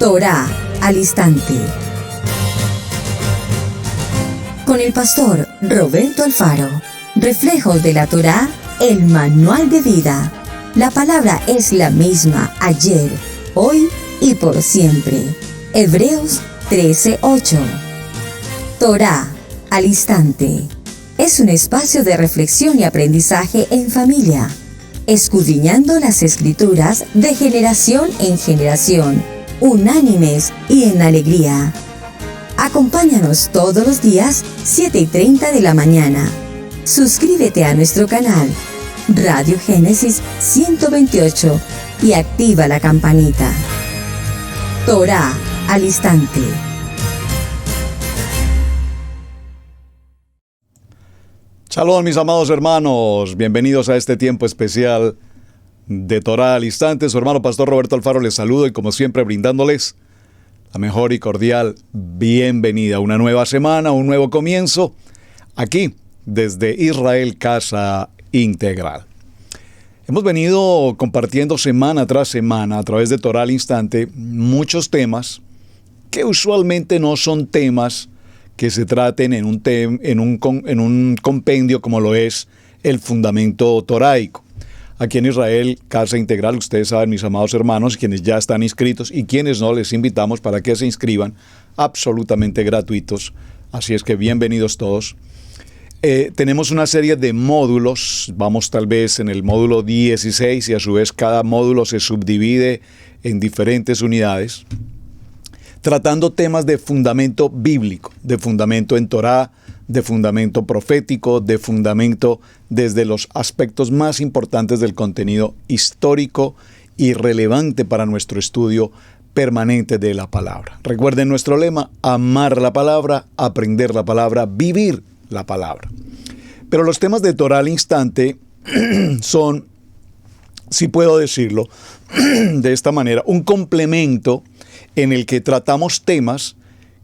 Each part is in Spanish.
Torá al instante. Con el pastor Roberto Alfaro. Reflejos de la Torá, el manual de vida. La palabra es la misma ayer, hoy y por siempre. Hebreos 13:8. Torá al instante. Es un espacio de reflexión y aprendizaje en familia, escudriñando las Escrituras de generación en generación, unánimes y en alegría. Acompáñanos todos los días, 7:30 de la mañana. Suscríbete a nuestro canal, Radio Génesis 128, y activa la campanita. Torá al instante. Shalom, mis amados hermanos. Bienvenidos a este tiempo especial de Torá al instante. Su hermano pastor Roberto Alfaro les saludo y como siempre brindándoles la mejor y cordial bienvenida. Una nueva semana, un nuevo comienzo, aquí desde Israel Casa Integral. Hemos venido compartiendo semana tras semana a través de Torá al instante muchos temas que usualmente no son temas que se traten en un compendio como lo es el fundamento toraico. Aquí en Israel, Casa Integral, ustedes saben, mis amados hermanos, quienes ya están inscritos y quienes no, les invitamos para que se inscriban, absolutamente gratuitos. Así es que bienvenidos todos. Tenemos una serie de módulos, vamos tal vez en el módulo 16 y a su vez cada módulo se subdivide en diferentes unidades, tratando temas de fundamento bíblico, de fundamento en Torá, de fundamento profético, de fundamento desde los aspectos más importantes del contenido histórico y relevante para nuestro estudio permanente de la palabra. Recuerden nuestro lema: amar la palabra, aprender la palabra, vivir la palabra. Pero los temas de Torá al instante son, si puedo decirlo de esta manera, un complemento en el que tratamos temas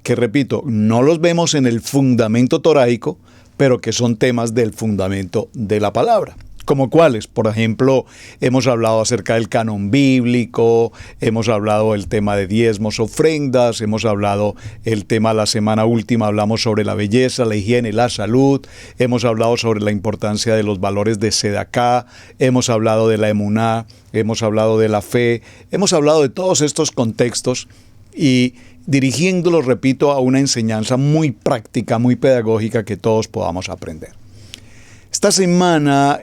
que, repito, no los vemos en el fundamento toraico, pero que son temas del fundamento de la palabra. ¿Como cuáles? Por ejemplo, hemos hablado acerca del canon bíblico, hemos hablado del tema de diezmos, ofrendas, hemos hablado el tema la semana última, hablamos sobre la belleza, la higiene, la salud, hemos hablado sobre la importancia de los valores de Sedaká, hemos hablado de la emuná, hemos hablado de la fe, hemos hablado de todos estos contextos y dirigiéndolos, repito, a una enseñanza muy práctica, muy pedagógica que todos podamos aprender. Esta semana,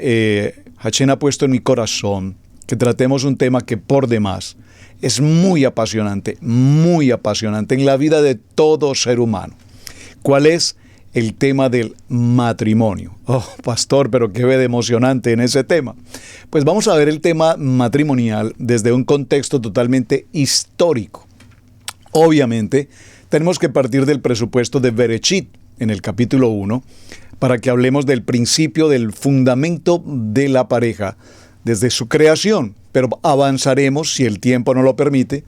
Hachén ha puesto en mi corazón que tratemos un tema que por demás es muy apasionante en la vida de todo ser humano. ¿Cuál es? El tema del matrimonio. Oh, pastor, pero qué ve de emocionante en ese tema. Pues vamos a ver el tema matrimonial desde un contexto totalmente histórico. Obviamente, tenemos que partir del presupuesto de Bereshit, en el capítulo 1, para que hablemos del principio del fundamento de la pareja desde su creación. Pero avanzaremos, si el tiempo no lo permite,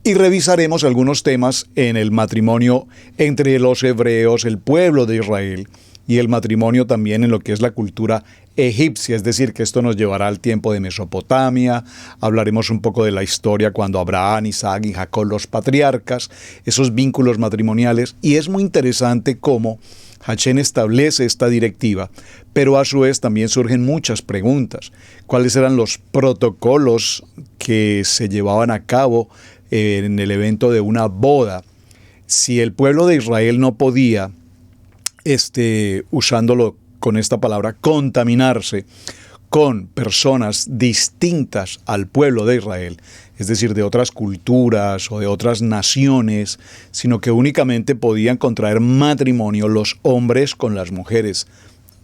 y revisaremos algunos temas en el matrimonio entre los hebreos, el pueblo de Israel, y el matrimonio también en lo que es la cultura egipcia, es decir, que esto nos llevará al tiempo de Mesopotamia. Hablaremos un poco de la historia cuando Abraham, Isaac y Jacob, los patriarcas, esos vínculos matrimoniales, y es muy interesante cómo Hachén establece esta directiva, pero a su vez también surgen muchas preguntas. ¿Cuáles eran los protocolos que se llevaban a cabo en el evento de una boda? Si el pueblo de Israel no podía, usándolo con esta palabra, contaminarse con personas distintas al pueblo de Israel, es decir, de otras culturas o de otras naciones, sino que únicamente podían contraer matrimonio los hombres con las mujeres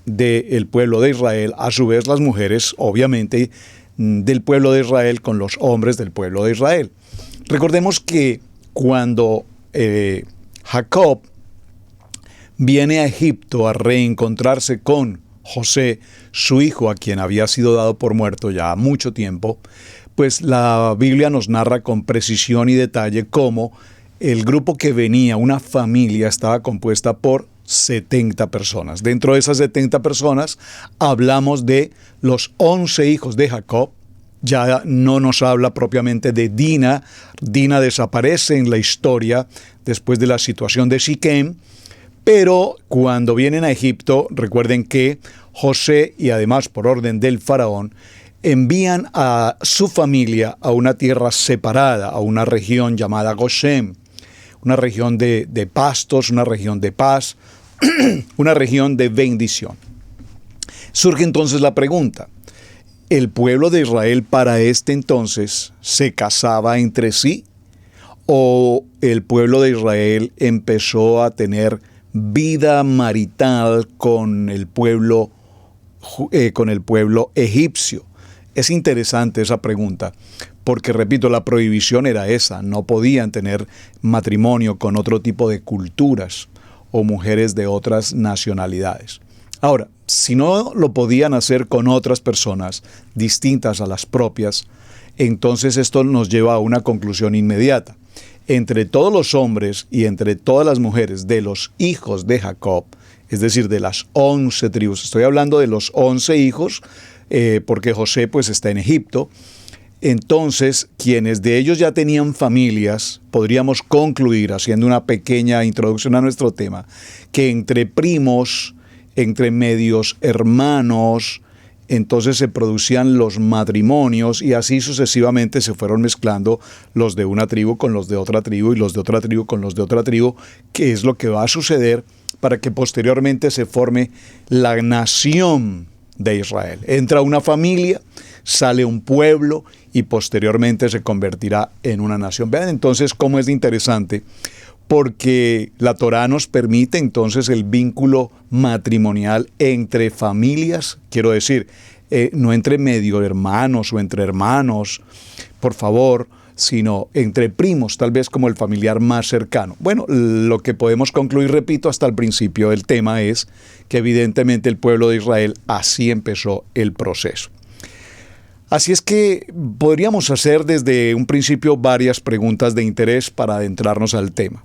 del pueblo de Israel, a su vez las mujeres, obviamente, del pueblo de Israel con los hombres del pueblo de Israel. Recordemos que cuando Jacob viene a Egipto a reencontrarse con José, su hijo, a quien había sido dado por muerto ya ha mucho tiempo, pues la Biblia nos narra con precisión y detalle cómo el grupo que venía, una familia, estaba compuesta por 70 personas. Dentro de esas 70 personas hablamos de los 11 hijos de Jacob, Ya no nos habla propiamente de Dina. Dina desaparece en la historia después de la situación de Siquem, pero cuando vienen a Egipto, recuerden que José, y además por orden del faraón, envían a su familia a una tierra separada, a una región llamada Goshen, una región de pastos, una región de paz, una región de bendición. Surge entonces la pregunta: ¿el pueblo de Israel para este entonces se casaba entre sí? ¿O el pueblo de Israel empezó a tener vida marital con el pueblo egipcio? Es interesante esa pregunta, porque repito, la prohibición era esa: no podían tener matrimonio con otro tipo de culturas o mujeres de otras nacionalidades. Ahora, si no lo podían hacer con otras personas distintas a las propias, entonces esto nos lleva a una conclusión inmediata. Entre todos los hombres y entre todas las mujeres de los hijos de Jacob, es decir, de las 11 tribus, estoy hablando de los 11 hijos, porque José pues está en Egipto. Entonces, quienes de ellos ya tenían familias, podríamos concluir, haciendo una pequeña introducción a nuestro tema, que entre primos, entre medios hermanos, entonces se producían los matrimonios, y así sucesivamente se fueron mezclando los de una tribu con los de otra tribu y los de otra tribu con los de otra tribu, que es lo que va a suceder para que posteriormente se forme la nación de Israel. Entra una familia, sale un pueblo y posteriormente se convertirá en una nación. Vean entonces cómo es interesante, porque la Torá nos permite entonces el vínculo matrimonial entre familias, quiero decir, no entre medio hermanos o entre hermanos, por favor, sino entre primos, tal vez como el familiar más cercano. Bueno, lo que podemos concluir, repito, hasta el principio del tema es que evidentemente el pueblo de Israel así empezó el proceso. Así es que podríamos hacer desde un principio varias preguntas de interés para adentrarnos al tema.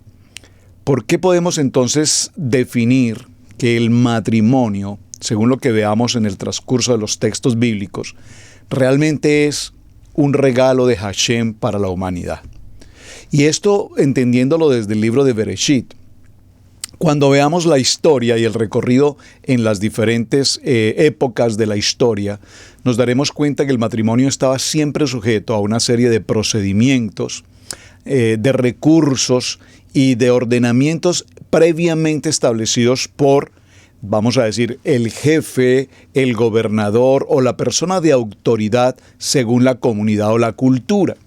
¿Por qué podemos entonces definir que el matrimonio, según lo que veamos en el transcurso de los textos bíblicos, realmente es un regalo de Hashem para la humanidad? Y esto entendiéndolo desde el libro de Bereshit. Cuando veamos la historia y el recorrido en las diferentes épocas de la historia, nos daremos cuenta que el matrimonio estaba siempre sujeto a una serie de procedimientos, de recursos y de ordenamientos previamente establecidos por, vamos a decir, el jefe, el gobernador o la persona de autoridad según la comunidad o la cultura.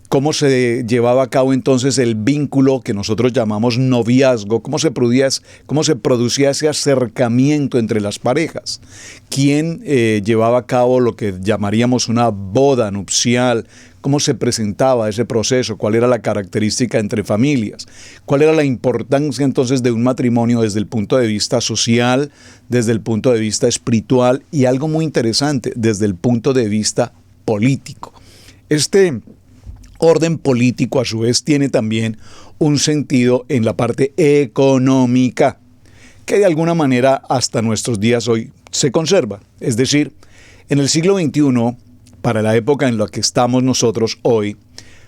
¿Cómo se llevaba a cabo entonces el vínculo que nosotros llamamos noviazgo? ¿Cómo se producía ese acercamiento entre las parejas? ¿Quién llevaba a cabo lo que llamaríamos una boda nupcial? ¿Cómo se presentaba ese proceso? ¿Cuál era la característica entre familias? ¿Cuál era la importancia entonces de un matrimonio desde el punto de vista social, desde el punto de vista espiritual y algo muy interesante, desde el punto de vista político? Este orden político a su vez tiene también un sentido en la parte económica, que de alguna manera hasta nuestros días hoy se conserva. Es decir, en el siglo XXI, para la época en la que estamos nosotros hoy,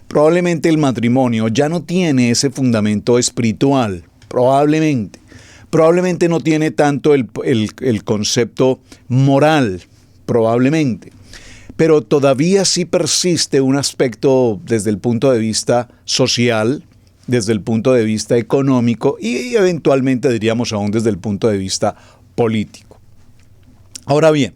probablemente el matrimonio ya no tiene ese fundamento espiritual, probablemente no tiene tanto el concepto moral, probablemente. Pero todavía sí persiste un aspecto desde el punto de vista social, desde el punto de vista económico y eventualmente diríamos aún desde el punto de vista político. Ahora bien,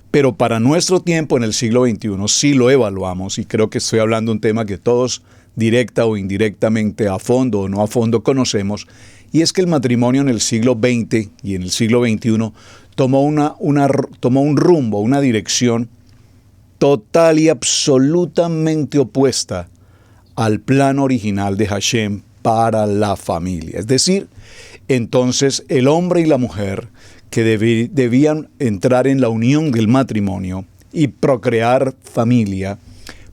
pero para nuestro tiempo en el siglo XXI sí lo evaluamos, y creo que estoy hablando de un tema que todos directa o indirectamente, a fondo o no a fondo conocemos, y es que el matrimonio en el siglo XX y en el siglo XXI tomó un rumbo, una dirección total y absolutamente opuesta al plan original de Hashem para la familia. Es decir, entonces el hombre y la mujer que debían entrar en la unión del matrimonio y procrear familia,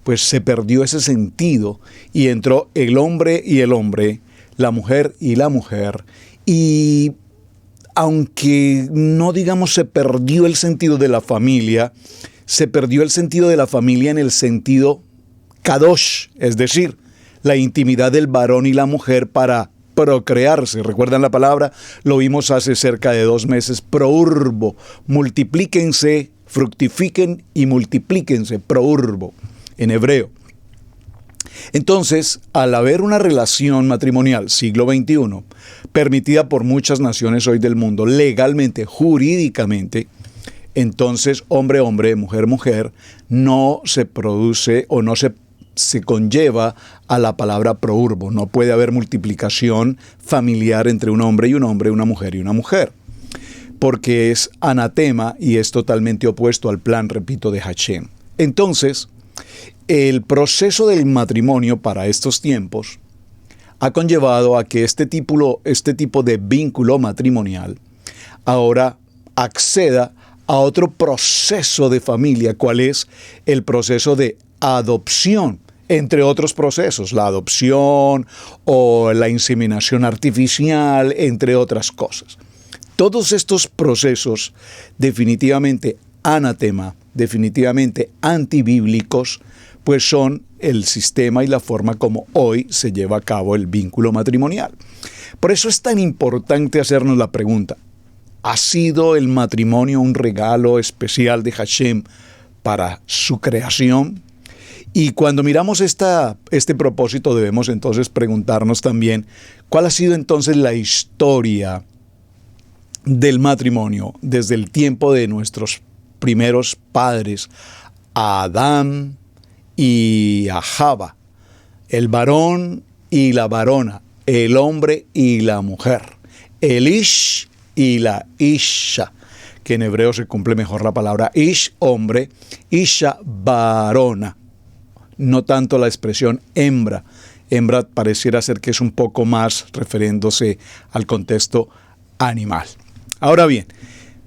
pues se perdió ese sentido y entró el hombre y el hombre, la mujer y la mujer, y aunque no digamos se perdió el sentido de la familia, se perdió el sentido de la familia en el sentido kadosh, es decir, la intimidad del varón y la mujer para procrearse. ¿Recuerdan la palabra? Lo vimos hace cerca de 2 meses. Prourbo, multiplíquense, fructifiquen y multiplíquense, prourbo, en hebreo. Entonces, al haber una relación matrimonial, siglo XXI, permitida por muchas naciones hoy del mundo, legalmente, jurídicamente, entonces hombre, hombre, mujer, mujer, no se produce o no se conlleva a la palabra prourbo. No puede haber multiplicación familiar entre un hombre y un hombre, una mujer y una mujer, porque es anatema y es totalmente opuesto al plan, repito, de Hashem. Entonces, el proceso del matrimonio para estos tiempos ha conllevado a que este tipo de vínculo matrimonial ahora acceda a otro proceso de familia, cuál es el proceso de adopción, entre otros procesos, la adopción o la inseminación artificial, entre otras cosas. Todos estos procesos definitivamente anatema, definitivamente antibíblicos, pues son el sistema y la forma como hoy se lleva a cabo el vínculo matrimonial. Por eso es tan importante hacernos la pregunta: ¿ha sido el matrimonio un regalo especial de Hashem para su creación? Y cuando miramos este propósito, debemos entonces preguntarnos también cuál ha sido entonces la historia del matrimonio desde el tiempo de nuestros primeros padres, a Adán y a Java, el varón y la varona, el hombre y la mujer, el ish y la isha, que en hebreo se cumple mejor la palabra ish, hombre, isha, varona. No tanto la expresión hembra. Hembra pareciera ser que es un poco más refiriéndose al contexto animal. Ahora bien,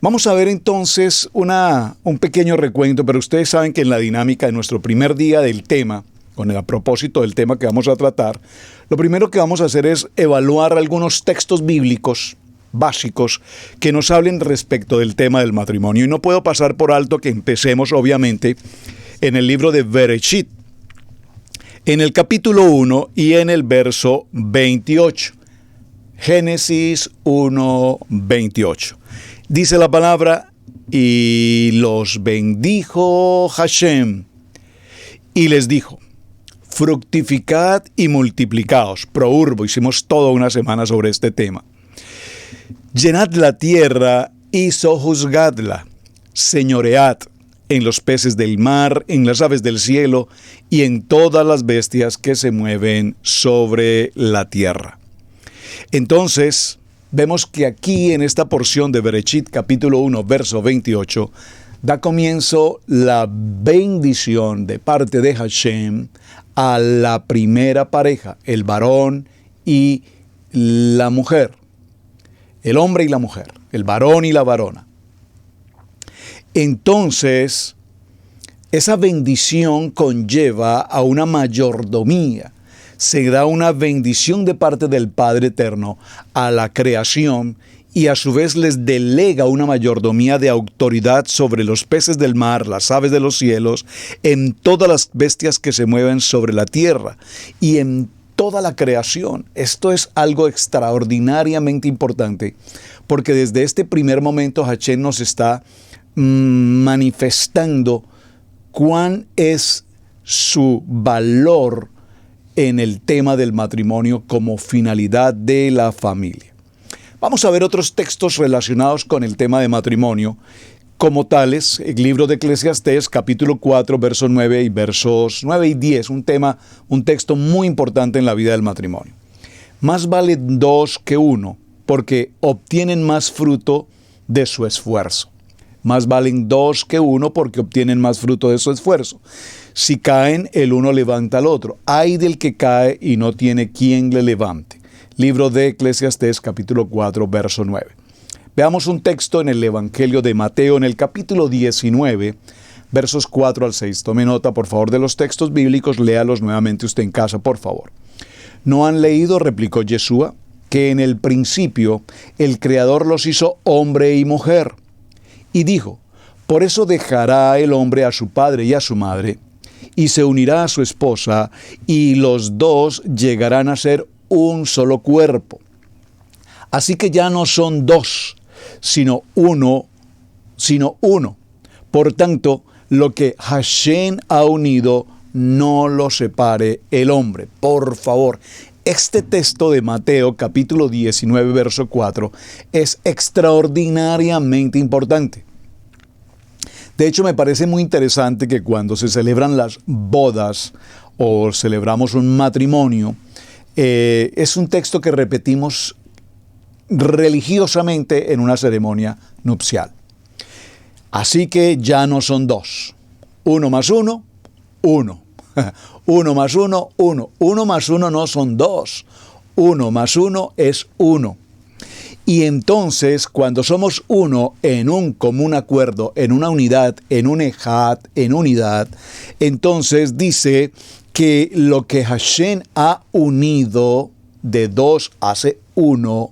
vamos a ver entonces un pequeño recuento, pero ustedes saben que en la dinámica de nuestro primer día del tema, con el propósito del tema que vamos a tratar, lo primero que vamos a hacer es evaluar algunos textos bíblicos básicos que nos hablen respecto del tema del matrimonio. Y no puedo pasar por alto que empecemos, obviamente, en el libro de Bereshit, en el capítulo 1 y en el verso 28. Génesis 1, 28. Dice la palabra: y los bendijo Hashem, y les dijo: fructificad y multiplicaos. Prourbo, hicimos toda una semana sobre este tema. Llenad la tierra y sojuzgadla, señoread en los peces del mar, en las aves del cielo y en todas las bestias que se mueven sobre la tierra. Entonces, vemos que aquí en esta porción de Bereshit, capítulo 1, verso 28, da comienzo la bendición de parte de Hashem a la primera pareja, el varón y la mujer, el hombre y la mujer, el varón y la varona. Entonces, esa bendición conlleva a una mayordomía. Se da una bendición de parte del Padre Eterno a la creación y a su vez les delega una mayordomía de autoridad sobre los peces del mar, las aves de los cielos, en todas las bestias que se mueven sobre la tierra y en toda la creación. Esto es algo extraordinariamente importante porque desde este primer momento Hashem nos está manifestando cuán es su valor en el tema del matrimonio como finalidad de la familia. Vamos a ver otros textos relacionados con el tema de matrimonio, como tales, el libro de Eclesiastés, capítulo 4, versos 9 y versos 9 y 10, un texto muy importante en la vida del matrimonio. Más vale 2 que 1, porque obtienen más fruto de su esfuerzo. Más valen 2 que 1 porque obtienen más fruto de su esfuerzo. Si caen, el uno levanta al otro. Ay del que cae y no tiene quien le levante. Libro de Eclesiastés, capítulo 4, verso 9. Veamos un texto en el Evangelio de Mateo, en el capítulo 19, versos 4 al 6. Tome nota, por favor, de los textos bíblicos. Léalos nuevamente usted en casa, por favor. ¿No han leído, replicó Yeshua, que en el principio el Creador los hizo hombre y mujer? Y dijo: Por eso dejará el hombre a su padre y a su madre, y se unirá a su esposa, y los dos llegarán a ser un solo cuerpo. Así que ya no son dos, sino uno. Por tanto, lo que Hashem ha unido, no lo separe el hombre. Por favor, este texto de Mateo, capítulo 19, verso 4, es extraordinariamente importante. De hecho, me parece muy interesante que cuando se celebran las bodas o celebramos un matrimonio, es un texto que repetimos religiosamente en una ceremonia nupcial. Así que ya no son dos. 1 más 1, 1. 1 más 1, 1. 1 más 1 no son 2. 1 más 1 es 1. Y entonces, cuando somos uno en un común acuerdo, en una unidad, en un ejad, en unidad, entonces dice que lo que Hashem ha unido, de dos hace uno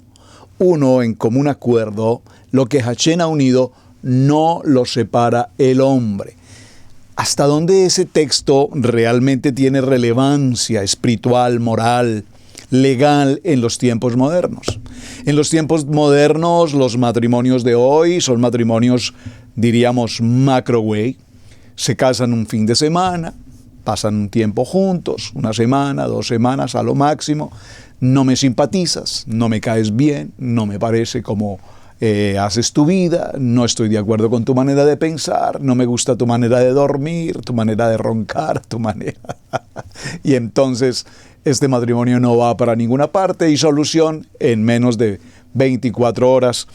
en común acuerdo, lo que Hashem ha unido no lo separa el hombre. ¿Hasta dónde ese texto realmente tiene relevancia espiritual, moral, legal en los tiempos modernos? En los tiempos modernos, los matrimonios de hoy son matrimonios, diríamos, microwave. Se casan un fin de semana, pasan un tiempo juntos, 1 semana, 2 semanas a lo máximo. No me simpatizas, no me caes bien, no me parece como haces tu vida, no estoy de acuerdo con tu manera de pensar, no me gusta tu manera de dormir, tu manera de roncar, tu manera... Y entonces este matrimonio no va para ninguna parte y solución, en menos de 24 horas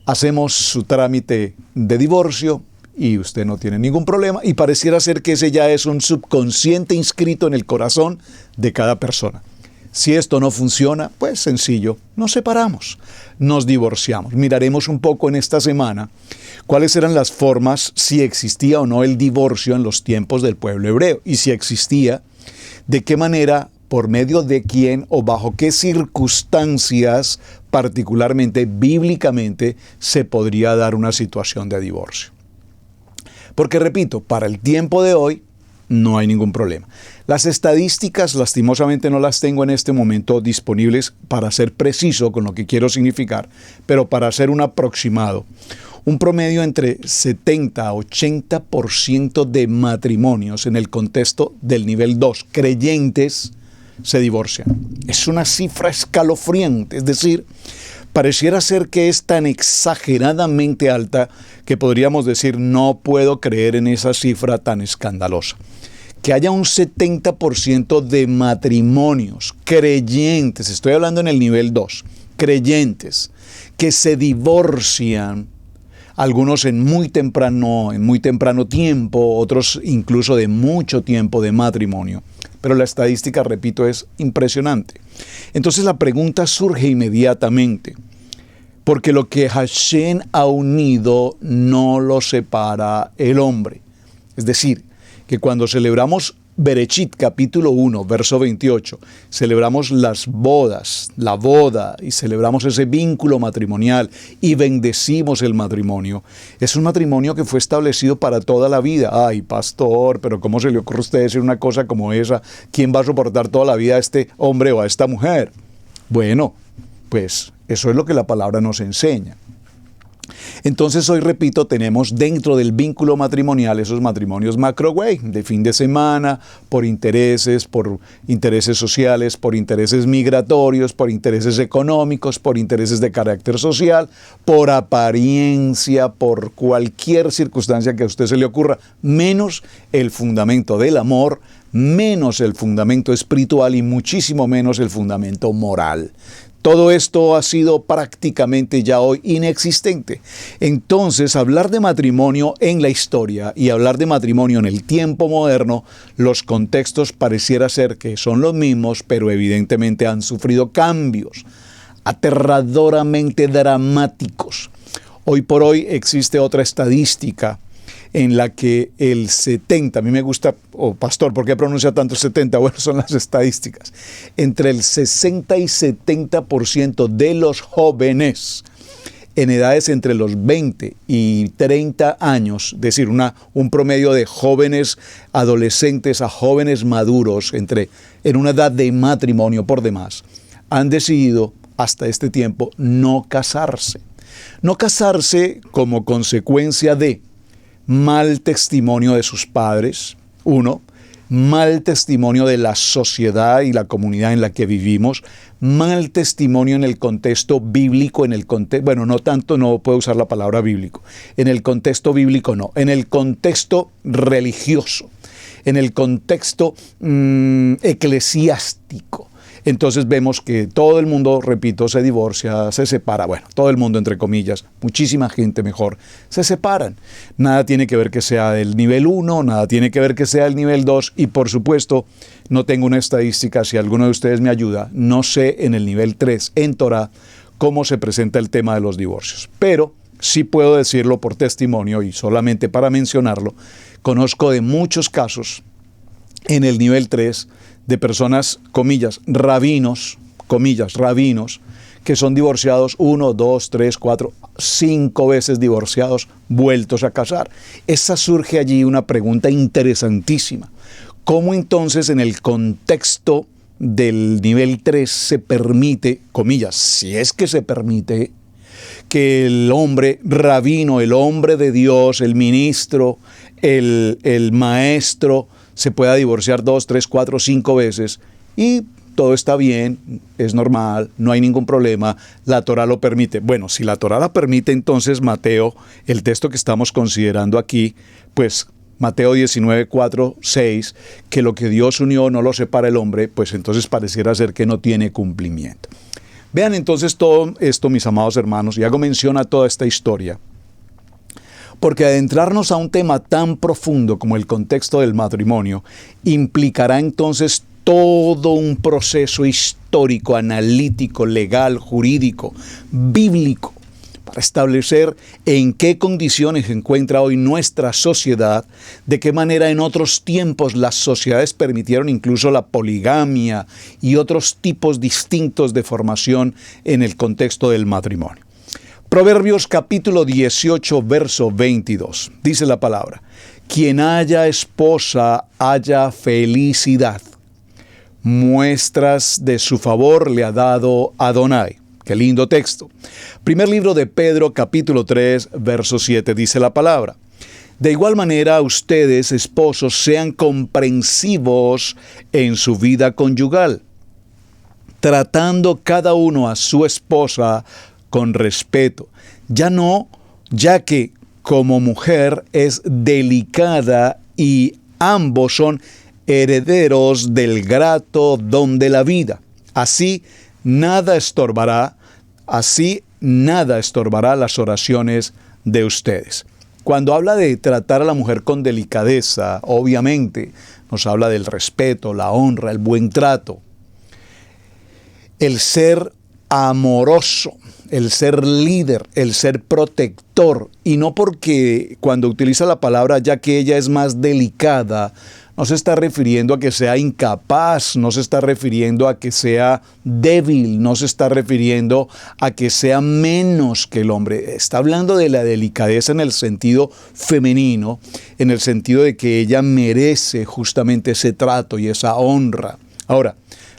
hacemos su trámite de divorcio y usted no tiene ningún problema, y pareciera ser que ese ya es un subconsciente inscrito en el corazón de cada persona. Si esto no funciona, pues sencillo, nos separamos, nos divorciamos. Miraremos un poco en esta semana cuáles eran las formas, si existía o no el divorcio en los tiempos del pueblo hebreo, y si existía, de qué manera, por medio de quién o bajo qué circunstancias, particularmente bíblicamente, se podría dar una situación de divorcio. Porque repito, para el tiempo de hoy no hay ningún problema. Las estadísticas, lastimosamente, no las tengo en este momento disponibles para ser preciso con lo que quiero significar, pero para hacer un aproximado. Un promedio entre 70 a 80% de matrimonios en el contexto del nivel 2, creyentes, se divorcian. Es una cifra escalofriante, es decir, pareciera ser que es tan exageradamente alta que podríamos decir, no puedo creer en esa cifra tan escandalosa. Que haya un 70% de matrimonios creyentes, estoy hablando en el nivel 2, creyentes, que se divorcian, algunos en muy temprano tiempo, otros incluso de mucho tiempo de matrimonio. Pero la estadística, repito, es impresionante. Entonces la pregunta surge inmediatamente, porque lo que Hashem ha unido no lo separa el hombre. Es decir, que cuando celebramos Berechit, capítulo 1, verso 28, celebramos las bodas, la boda, y celebramos ese vínculo matrimonial y bendecimos el matrimonio. Es un matrimonio que fue establecido para toda la vida. Ay, pastor, pero ¿cómo se le ocurre a usted decir una cosa como esa? ¿Quién va a soportar toda la vida a este hombre o a esta mujer? Bueno, pues eso es lo que la palabra nos enseña. Entonces hoy, repito, tenemos dentro del vínculo matrimonial esos matrimonios microwave, de fin de semana, por intereses sociales, por intereses migratorios, por intereses económicos, por intereses de carácter social, por apariencia, por cualquier circunstancia que a usted se le ocurra, menos el fundamento del amor, menos el fundamento espiritual y muchísimo menos el fundamento moral. Todo esto ha sido prácticamente ya hoy inexistente. Entonces, hablar de matrimonio en la historia y hablar de matrimonio en el tiempo moderno, los contextos pareciera ser que son los mismos, pero evidentemente han sufrido cambios aterradoramente dramáticos. Hoy por hoy existe otra estadística en la que el 70, a mí me gusta, pastor, ¿por qué pronuncia tanto 70? Bueno, son las estadísticas. Entre el 60 y 70% de los jóvenes en edades entre los 20 y 30 años, es decir, un promedio de jóvenes adolescentes a jóvenes maduros en una edad de matrimonio por demás, han decidido hasta este tiempo no casarse. No casarse como consecuencia de mal testimonio de sus padres, mal testimonio de la sociedad y la comunidad en la que vivimos, mal testimonio en el contexto bíblico, bueno, no tanto, no puedo usar la palabra bíblico, en el contexto bíblico no, en el contexto religioso, en el contexto eclesiástico. Entonces vemos que todo el mundo, repito, se divorcia, se separa. Bueno, todo el mundo, entre comillas, muchísima gente mejor, se separan. Nada tiene que ver que sea del nivel 1, nada tiene que ver que sea del nivel 2. Y por supuesto, no tengo una estadística, si alguno de ustedes me ayuda, no sé en el nivel 3, en Torah, cómo se presenta el tema de los divorcios. Pero sí puedo decirlo por testimonio y solamente para mencionarlo, conozco de muchos casos en el nivel 3 de personas, comillas, rabinos, que son divorciados 1, 2, 3, 4, 5 veces divorciados, vueltos a casar. Surge allí una pregunta interesantísima. ¿Cómo entonces en el contexto del nivel 3 se permite, comillas, si es que se permite, que el hombre rabino, el hombre de Dios, el ministro, el maestro, se pueda divorciar 2, 3, 4, 5 veces y todo está bien, es normal, no hay ningún problema, la Torah lo permite? Bueno, si la Torah la permite, entonces Mateo, el texto que estamos considerando aquí, pues Mateo 19, 4, 6, que lo que Dios unió no lo separa el hombre, pues entonces pareciera ser que no tiene cumplimiento. Vean entonces todo esto, mis amados hermanos, y hago mención a toda esta historia, porque adentrarnos a un tema tan profundo como el contexto del matrimonio implicará entonces todo un proceso histórico, analítico, legal, jurídico, bíblico, para establecer en qué condiciones se encuentra hoy nuestra sociedad, de qué manera en otros tiempos las sociedades permitieron incluso la poligamia y otros tipos distintos de formación en el contexto del matrimonio. Proverbios capítulo 18, verso 22. Dice la palabra: quien haya esposa, haya felicidad. Muestras de su favor le ha dado Adonai. Qué lindo texto. Primer libro de Pedro, capítulo 3, verso 7, dice la palabra: de igual manera, ustedes, esposos, sean comprensivos en su vida conyugal, tratando cada uno a su esposa con respeto, ya que como mujer es delicada y ambos son herederos del grato don de la vida. Así nada estorbará las oraciones de ustedes. Cuando habla de tratar a la mujer con delicadeza, obviamente nos habla del respeto, la honra, el buen trato, el ser amoroso, el ser líder, el ser protector, y no porque cuando utiliza la palabra ya que ella es más delicada, no se está refiriendo a que sea incapaz, no se está refiriendo a que sea débil, no se está refiriendo a que sea menos que el hombre. Está hablando de la delicadeza en el sentido femenino, en el sentido de que ella merece justamente ese trato y esa honra. Ahora,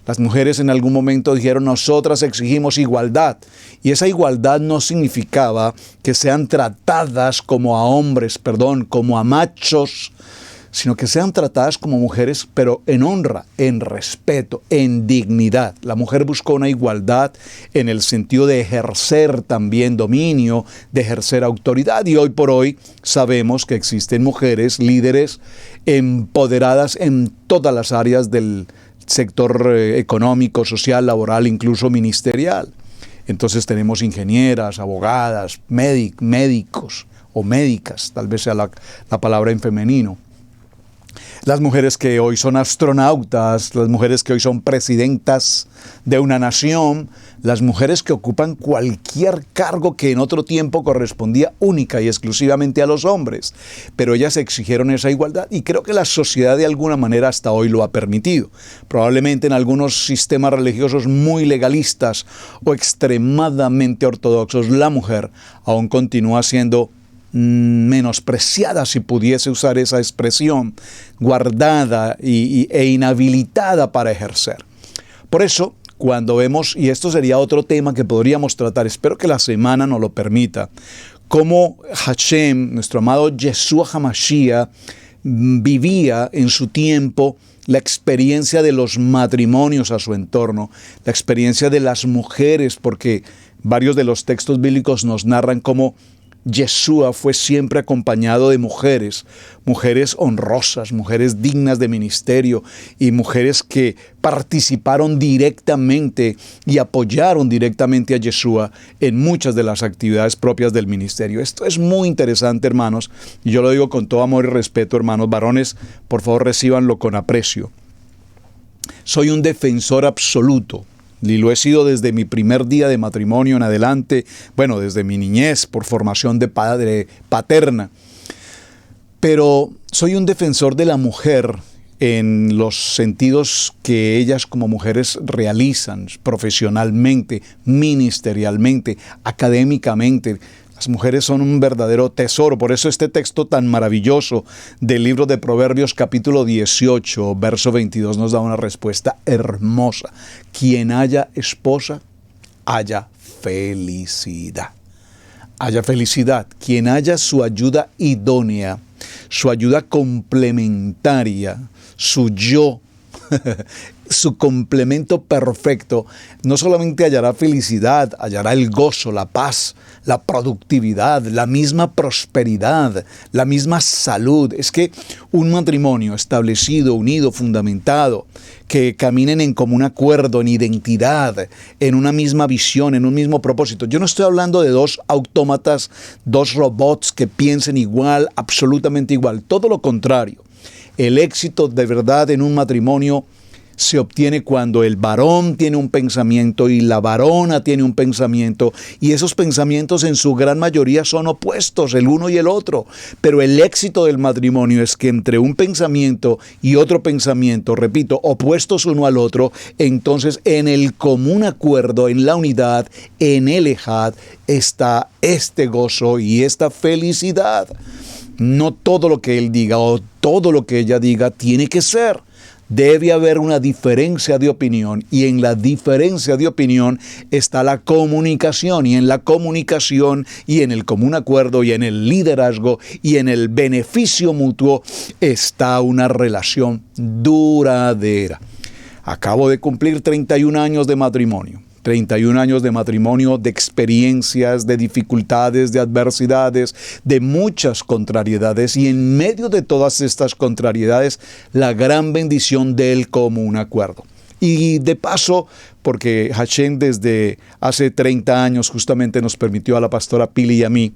las mujeres en algún momento dijeron: nosotras exigimos igualdad. Y esa igualdad no significaba que sean tratadas como a hombres, como a machos, sino que sean tratadas como mujeres, pero en honra, en respeto, en dignidad. La mujer buscó una igualdad en el sentido de ejercer también dominio, de ejercer autoridad. Y hoy por hoy sabemos que existen mujeres líderes empoderadas en todas las áreas del sector económico, social, laboral, incluso ministerial. Entonces tenemos ingenieras, abogadas, médicos o médicas, tal vez sea la palabra en femenino. las mujeres que hoy son astronautas, las mujeres que hoy son presidentas de una nación, las mujeres que ocupan cualquier cargo que en otro tiempo correspondía única y exclusivamente a los hombres. Pero ellas exigieron esa igualdad y creo que la sociedad de alguna manera hasta hoy lo ha permitido. Probablemente en algunos sistemas religiosos muy legalistas o extremadamente ortodoxos, la mujer aún continúa siendo menospreciada, si pudiese usar esa expresión, guardada e inhabilitada para ejercer. Por eso, cuando vemos, y esto sería otro tema que podríamos tratar, espero que la semana nos lo permita, cómo Hashem, nuestro amado Yeshua HaMashiach, vivía en su tiempo la experiencia de los matrimonios a su entorno, la experiencia de las mujeres, porque varios de los textos bíblicos nos narran cómo Yeshua fue siempre acompañado de mujeres honrosas, mujeres dignas de ministerio y mujeres que participaron directamente y apoyaron directamente a Yeshua en muchas de las actividades propias del ministerio. Esto es muy interesante, hermanos, y yo lo digo con todo amor y respeto, hermanos varones, por favor recíbanlo con aprecio. Soy un defensor absoluto, y lo he sido desde mi primer día de matrimonio en adelante, bueno, desde mi niñez, por formación de padre paterna. Pero soy un defensor de la mujer en los sentidos que ellas como mujeres realizan profesionalmente, ministerialmente, académicamente. Las mujeres son un verdadero tesoro, por eso este texto tan maravilloso del libro de Proverbios capítulo 18, verso 22 nos da una respuesta hermosa. Quien haya esposa, haya felicidad. Haya felicidad. Quien haya su ayuda idónea, su ayuda complementaria, su yo, su complemento perfecto, no solamente hallará felicidad, hallará el gozo, la paz, la productividad, la misma prosperidad, la misma salud. Es que un matrimonio establecido, unido, fundamentado, que caminen en común acuerdo, en identidad, en una misma visión, en un mismo propósito. Yo no estoy hablando de dos autómatas, dos robots que piensen igual, absolutamente igual. Todo lo contrario. El éxito de verdad en un matrimonio se obtiene cuando el varón tiene un pensamiento y la varona tiene un pensamiento, y esos pensamientos en su gran mayoría son opuestos, el uno y el otro. Pero el éxito del matrimonio es que entre un pensamiento y otro pensamiento, repito, opuestos uno al otro, entonces en el común acuerdo, en la unidad, en el ejad, está este gozo y esta felicidad. No todo lo que él diga o todo lo que ella diga tiene que ser. Debe haber una diferencia de opinión, y en la diferencia de opinión está la comunicación, y en la comunicación y en el común acuerdo y en el liderazgo y en el beneficio mutuo está una relación duradera. Acabo de cumplir 31 años de matrimonio. 31 años de matrimonio, de experiencias, de dificultades, de adversidades, de muchas contrariedades, y en medio de todas estas contrariedades, la gran bendición del común acuerdo. Y de paso, porque Hashem desde hace 30 años justamente nos permitió a la pastora Pili y a mí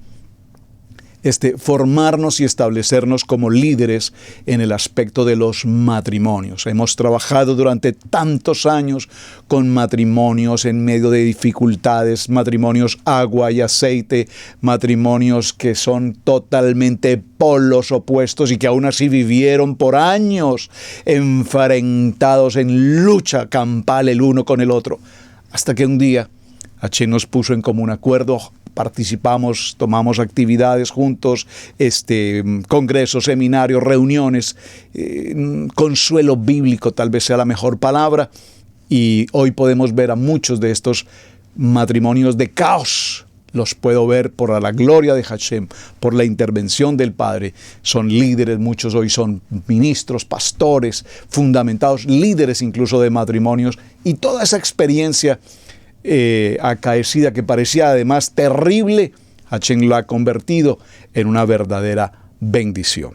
formarnos y establecernos como líderes en el aspecto de los matrimonios. Hemos trabajado durante tantos años con matrimonios en medio de dificultades, matrimonios agua y aceite, matrimonios que son totalmente polos opuestos y que aún así vivieron por años enfrentados en lucha campal el uno con el otro, hasta que un día H nos puso en común acuerdo. Participamos, tomamos actividades juntos, congresos, seminarios, reuniones, consuelo bíblico tal vez sea la mejor palabra, y hoy podemos ver a muchos de estos matrimonios de caos. Los puedo ver por la gloria de Hashem, por la intervención del Padre. Son líderes, muchos hoy son ministros, pastores, fundamentados, líderes incluso de matrimonios, y toda esa experiencia acaecida que parecía además terrible, Hashem la ha convertido en una verdadera bendición.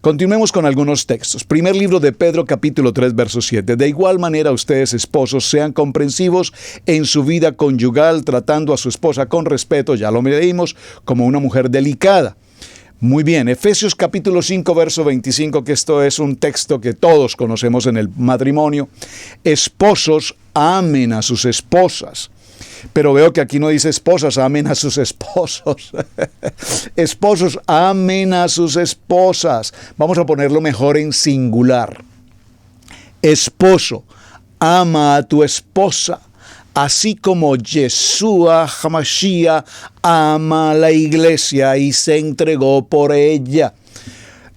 Continuemos con algunos textos. Primer libro de Pedro, capítulo 3, verso 7. De igual manera, ustedes, esposos, sean comprensivos en su vida conyugal, tratando a su esposa con respeto, ya lo leímos, como una mujer delicada. Muy bien, Efesios capítulo 5, verso 25, que esto es un texto que todos conocemos en el matrimonio. Esposos, amen a sus esposas. Pero veo que aquí no dice esposas, amen a sus esposos. Esposos, amen a sus esposas. Vamos a ponerlo mejor en singular. Esposo, ama a tu esposa, así como Yeshua HaMashiach ama a la iglesia y se entregó por ella.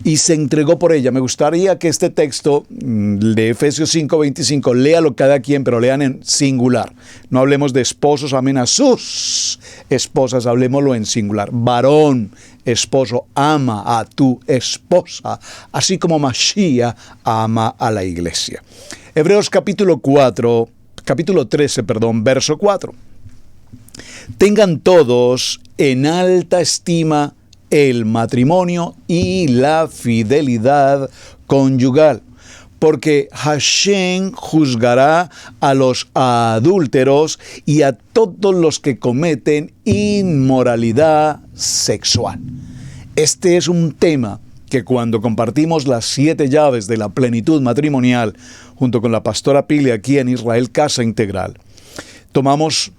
Me gustaría que este texto de Efesios 5:25, léalo cada quien, pero lean en singular. No hablemos de esposos, amen a sus esposas, hablemoslo en singular. Varón, esposo, ama a tu esposa, así como Mashiach ama a la iglesia. Hebreos capítulo 13, verso 4. Tengan todos en alta estima el matrimonio y la fidelidad conyugal, porque Hashem juzgará a los adúlteros y a todos los que cometen inmoralidad sexual. Este es un tema que cuando compartimos las 7 llaves de la plenitud matrimonial, junto con la pastora Pili aquí en Israel Casa Integral, tomamos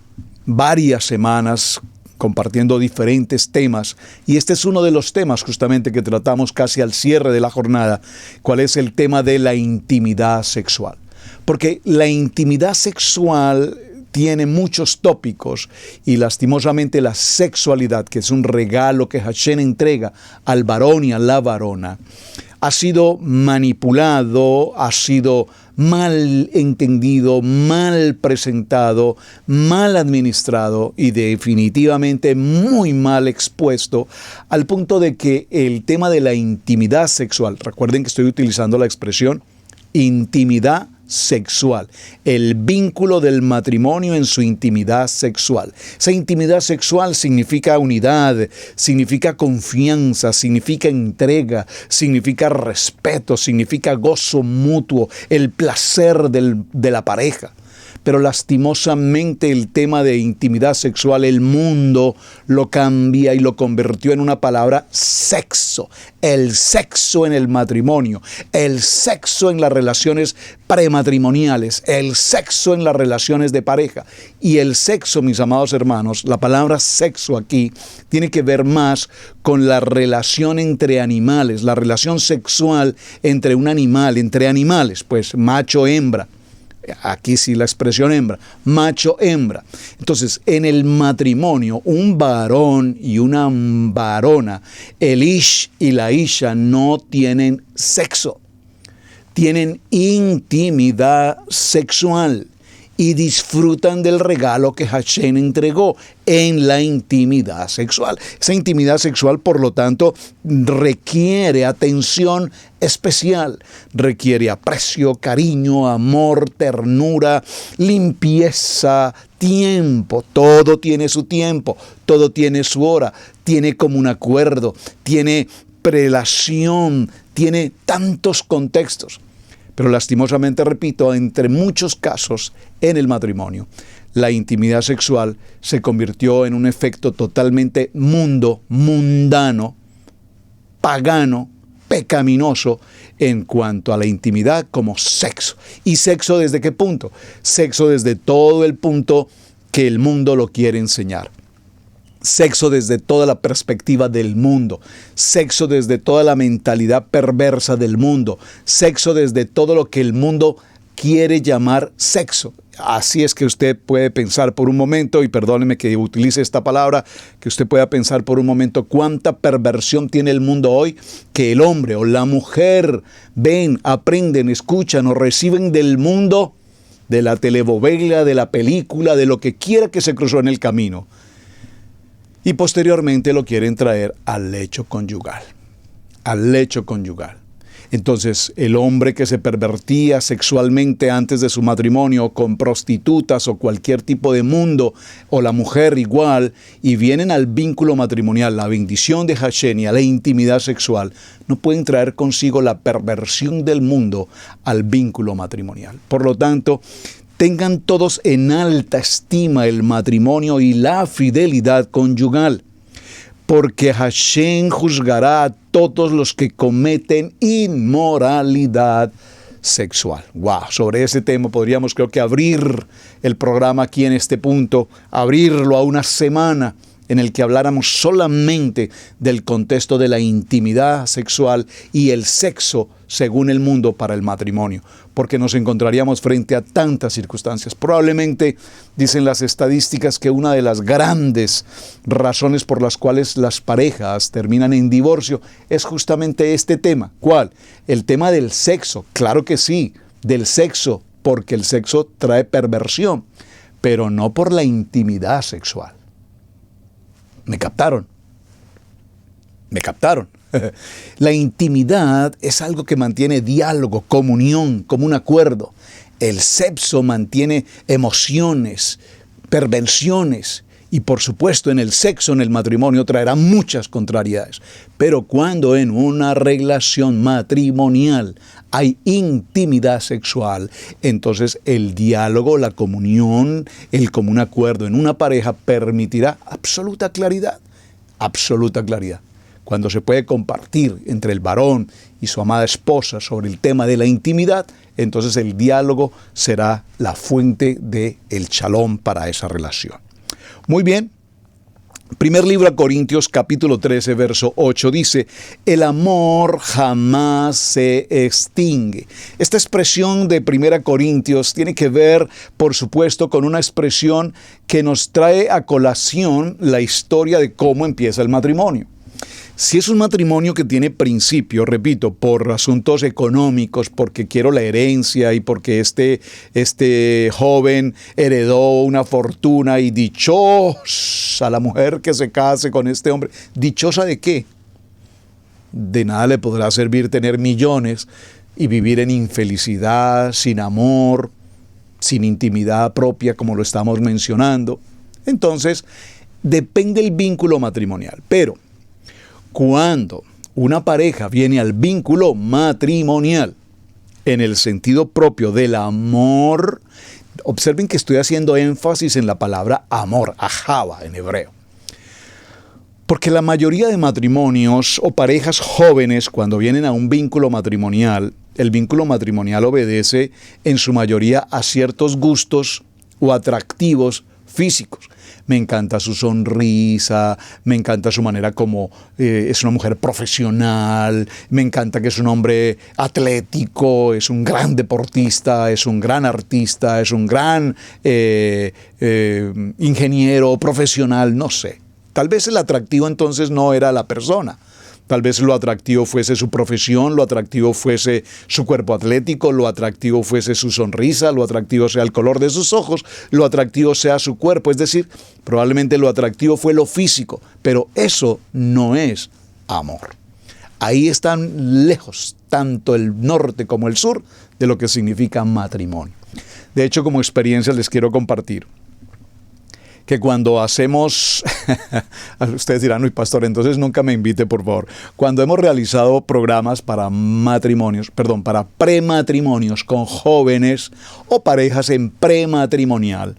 varias semanas compartiendo diferentes temas, y este es uno de los temas justamente que tratamos casi al cierre de la jornada, cuál es el tema de la intimidad sexual. Porque la intimidad sexual tiene muchos tópicos y lastimosamente la sexualidad, que es un regalo que Hashem entrega al varón y a la varona, ha sido manipulado, ha sido mal entendido, mal presentado, mal administrado y definitivamente muy mal expuesto, al punto de que el tema de la intimidad sexual, recuerden que estoy utilizando la expresión intimidad sexual, el vínculo del matrimonio en su intimidad sexual. Esa intimidad sexual significa unidad, significa confianza, significa entrega, significa respeto, significa gozo mutuo, el placer de la pareja. Pero lastimosamente el tema de intimidad sexual, el mundo lo cambia y lo convirtió en una palabra sexo. El sexo en el matrimonio, el sexo en las relaciones prematrimoniales, el sexo en las relaciones de pareja. Y el sexo, mis amados hermanos, la palabra sexo aquí tiene que ver más con la relación entre animales, la relación sexual entre un animal, entre animales, pues macho-hembra. Aquí sí la expresión hembra, macho-hembra. Entonces, en el matrimonio, un varón y una varona, el ish y la isha no tienen sexo, tienen intimidad sexual y disfrutan del regalo que Hashem entregó en la intimidad sexual. Esa intimidad sexual, por lo tanto, requiere atención especial, requiere aprecio, cariño, amor, ternura, limpieza, tiempo. Todo tiene su tiempo, todo tiene su hora, tiene común acuerdo, tiene prelación, tiene tantos contextos. Pero lastimosamente, repito, entre muchos casos en el matrimonio, la intimidad sexual se convirtió en un efecto totalmente mundano, pagano, pecaminoso en cuanto a la intimidad como sexo. ¿Y sexo desde qué punto? Sexo desde todo el punto que el mundo lo quiere enseñar. Sexo desde toda la perspectiva del mundo, sexo desde toda la mentalidad perversa del mundo, sexo desde todo lo que el mundo quiere llamar sexo. Así es que usted puede pensar por un momento, y perdóneme que utilice esta palabra, que usted pueda pensar por un momento cuánta perversión tiene el mundo hoy, que el hombre o la mujer ven, aprenden, escuchan o reciben del mundo, de la telenovela, de la película, de lo que quiera que se cruzó en el camino. Y posteriormente lo quieren traer al lecho conyugal. Entonces, el hombre que se pervertía sexualmente antes de su matrimonio con prostitutas o cualquier tipo de mundo, o la mujer igual, y vienen al vínculo matrimonial, la bendición de Hashem y a la intimidad sexual, no pueden traer consigo la perversión del mundo al vínculo matrimonial. Por lo tanto, tengan todos en alta estima el matrimonio y la fidelidad conyugal, porque Hashem juzgará a todos los que cometen inmoralidad sexual. Wow, sobre ese tema podríamos, creo que, abrir el programa aquí en este punto, abrirlo a una semana en el que habláramos solamente del contexto de la intimidad sexual y el sexo según el mundo para el matrimonio, porque nos encontraríamos frente a tantas circunstancias. Probablemente dicen las estadísticas que una de las grandes razones por las cuales las parejas terminan en divorcio es justamente este tema. ¿Cuál? El tema del sexo. Claro que sí, del sexo, porque el sexo trae perversión, pero no por la intimidad sexual. ¿Me captaron? ¿Me captaron? La intimidad es algo que mantiene diálogo, comunión, común acuerdo. El sexo mantiene emociones, perversiones. Y por supuesto, en el sexo, en el matrimonio, traerá muchas contrariedades. Pero cuando en una relación matrimonial hay intimidad sexual, entonces el diálogo, la comunión, el común acuerdo en una pareja permitirá absoluta claridad. Absoluta claridad. Cuando se puede compartir entre el varón y su amada esposa sobre el tema de la intimidad, entonces el diálogo será la fuente del shalom para esa relación. Muy bien. Primer libro a Corintios, capítulo 13, verso 8, dice: el amor jamás se extingue. Esta expresión de 1 Corintios tiene que ver, por supuesto, con una expresión que nos trae a colación la historia de cómo empieza el matrimonio. Si es un matrimonio que tiene principio, repito, por asuntos económicos, porque quiero la herencia y porque este joven heredó una fortuna y dichosa la mujer que se case con este hombre. ¿Dichosa de qué? De nada le podrá servir tener millones y vivir en infelicidad, sin amor, sin intimidad propia, como lo estamos mencionando. Entonces, depende el vínculo matrimonial, pero cuando una pareja viene al vínculo matrimonial en el sentido propio del amor, observen que estoy haciendo énfasis en la palabra amor, ahava en hebreo. Porque la mayoría de matrimonios o parejas jóvenes, cuando vienen a un vínculo matrimonial, el vínculo matrimonial obedece en su mayoría a ciertos gustos o atractivos físicos. Me encanta su sonrisa, me encanta su manera como es una mujer profesional, me encanta que es un hombre atlético, es un gran deportista, es un gran artista, es un gran ingeniero profesional, no sé. Tal vez el atractivo entonces no era la persona. Tal vez lo atractivo fuese su profesión, lo atractivo fuese su cuerpo atlético, lo atractivo fuese su sonrisa, lo atractivo sea el color de sus ojos, lo atractivo sea su cuerpo. Es decir, probablemente lo atractivo fue lo físico, pero eso no es amor. Ahí están lejos, tanto el norte como el sur, de lo que significa matrimonio. De hecho, como experiencia les quiero compartir que cuando hacemos, ustedes dirán, uy, pastor, entonces nunca me invite, por favor. Cuando hemos realizado programas para para prematrimonios con jóvenes o parejas en prematrimonial,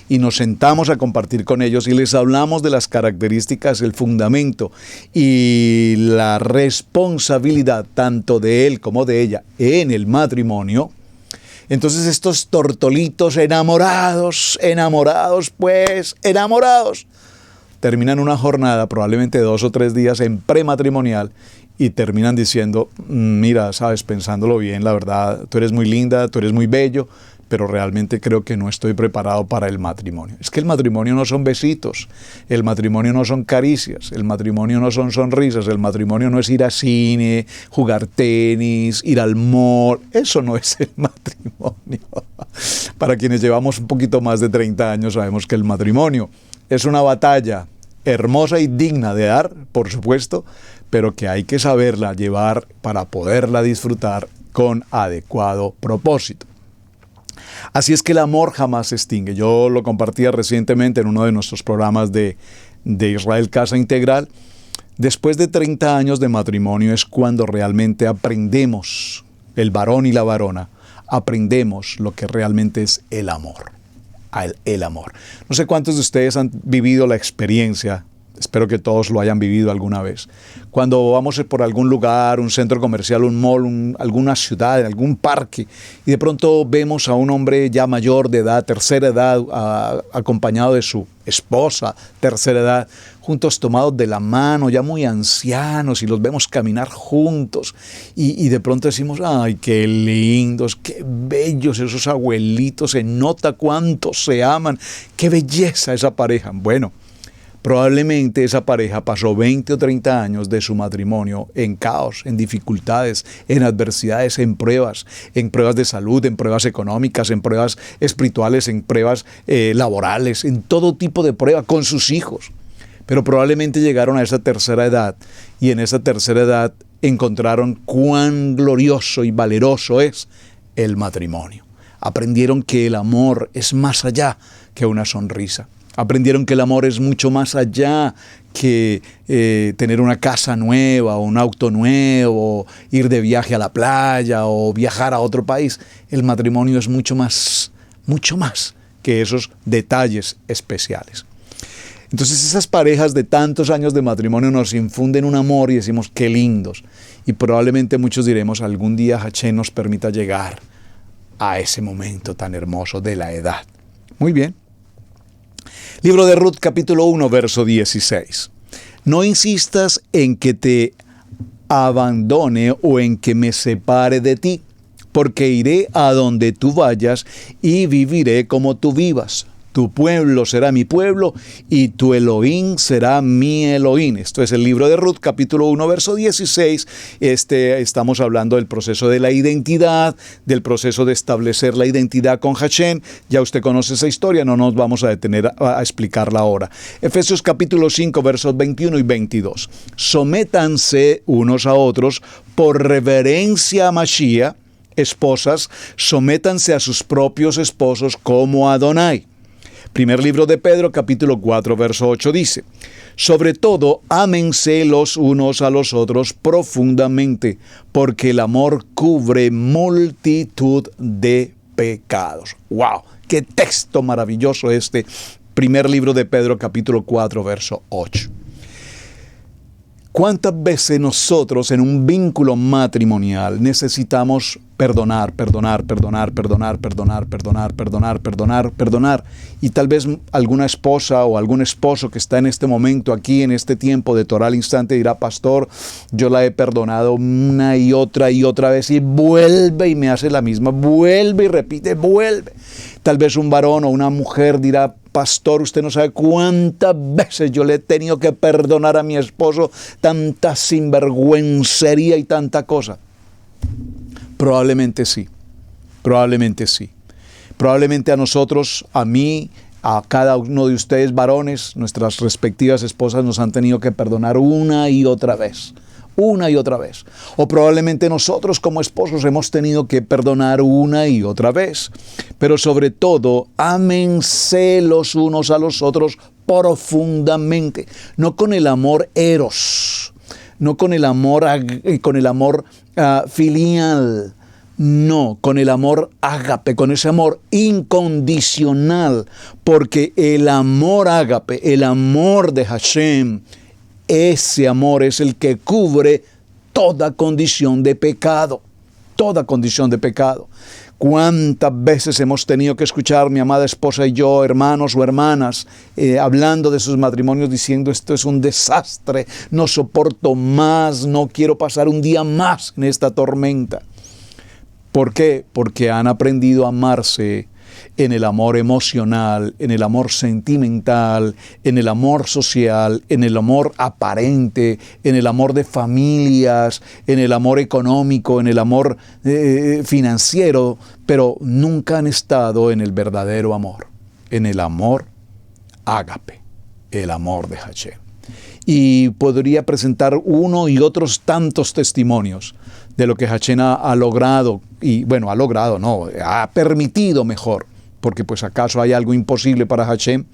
y nos sentamos a compartir con ellos y les hablamos de las características, el fundamento y la responsabilidad tanto de él como de ella en el matrimonio. Entonces estos tortolitos enamorados, terminan una jornada, probablemente 2 o 3 días en prematrimonial, y terminan diciendo, mira, sabes, pensándolo bien, la verdad, tú eres muy linda, tú eres muy bello, pero realmente creo que no estoy preparado para el matrimonio. Es que el matrimonio no son besitos, el matrimonio no son caricias, el matrimonio no son sonrisas, el matrimonio no es ir a cine, jugar tenis, ir al mall. Eso no es el matrimonio. Para quienes llevamos un poquito más de 30 años sabemos que el matrimonio es una batalla hermosa y digna de dar, por supuesto, pero que hay que saberla llevar para poderla disfrutar con adecuado propósito. Así es que el amor jamás se extingue. Yo lo compartía recientemente en uno de nuestros programas de Israel Casa Integral. Después de 30 años de matrimonio es cuando realmente aprendemos, el varón y la varona, aprendemos lo que realmente es el amor. El amor. No sé cuántos de ustedes han vivido la experiencia Espero que todos lo hayan vivido alguna vez. Cuando vamos por algún lugar, un centro comercial, un mall, alguna ciudad, algún parque, y de pronto vemos a un hombre ya mayor de edad, tercera edad, acompañado de su esposa, tercera edad, juntos tomados de la mano, ya muy ancianos, y los vemos caminar juntos, y de pronto decimos, ¡ay, qué lindos, qué bellos esos abuelitos! Se nota cuánto se aman, qué belleza esa pareja. Bueno, probablemente esa pareja pasó 20 o 30 años de su matrimonio en caos, en dificultades, en adversidades, en pruebas de salud, en pruebas económicas, en pruebas espirituales, en pruebas laborales, en todo tipo de pruebas con sus hijos. Pero probablemente llegaron a esa tercera edad y en esa tercera edad encontraron cuán glorioso y valeroso es el matrimonio. Aprendieron que el amor es más allá que una sonrisa. Aprendieron que el amor es mucho más allá que tener una casa nueva o un auto nuevo, ir de viaje a la playa o viajar a otro país. El matrimonio es mucho más que esos detalles especiales. Entonces esas parejas de tantos años de matrimonio nos infunden un amor y decimos qué lindos. Y probablemente muchos diremos algún día Hachén nos permita llegar a ese momento tan hermoso de la edad. Muy bien. Libro de Ruth, capítulo 1, verso 16. No insistas en que te abandone o en que me separe de ti, porque iré a donde tú vayas y viviré como tú vivas. Tu pueblo será mi pueblo y tu Elohim será mi Elohim. Esto es el libro de Ruth, capítulo 1, verso 16. Estamos hablando del proceso de la identidad, del proceso de establecer la identidad con Hachén. Ya usted conoce esa historia, no nos vamos a detener a explicarla ahora. Efesios capítulo 5, versos 21 y 22. Sométanse unos a otros por reverencia a Mashiach. Esposas, sométanse a sus propios esposos como a Adonai. Primer libro de Pedro, capítulo 4, verso 8 dice, sobre todo, ámense los unos a los otros profundamente, porque el amor cubre multitud de pecados. ¡Wow! ¡Qué texto maravilloso este! Primer libro de Pedro, capítulo 4, verso 8. ¿Cuántas veces nosotros en un vínculo matrimonial necesitamos perdonar? Y tal vez alguna esposa o algún esposo que está en este momento aquí, en este tiempo de Torah al instante, dirá, pastor, yo la he perdonado una y otra vez y vuelve y me hace la misma, vuelve y repite, vuelve. Tal vez un varón o una mujer dirá, pastor, usted no sabe cuántas veces yo le he tenido que perdonar a mi esposo tanta sinvergüencería y tanta cosa. Probablemente sí. Probablemente a nosotros, a mí, a cada uno de ustedes varones, nuestras respectivas esposas nos han tenido que perdonar una y otra vez. O probablemente nosotros como esposos hemos tenido que perdonar una y otra vez. Pero sobre todo, ámense los unos a los otros profundamente. No con el amor eros, no con el amor filial. No, con el amor ágape, con ese amor incondicional. Porque el amor ágape, el amor de Hashem, ese amor es el que cubre toda condición de pecado. Toda condición de pecado. ¿Cuántas veces hemos tenido que escuchar mi amada esposa y yo, hermanos o hermanas, hablando de sus matrimonios, diciendo esto es un desastre, no soporto más, no quiero pasar un día más en esta tormenta? ¿Por qué? Porque han aprendido a amarse en el amor emocional, en el amor sentimental, en el amor social, en el amor aparente, en el amor de familias, en el amor económico, en el amor financiero, pero nunca han estado en el verdadero amor, en el amor ágape, el amor de Hashem. Y podría presentar uno y otros tantos testimonios de lo que Hashem ha logrado, y bueno, ha permitido mejor, porque pues acaso hay algo imposible para Hashem,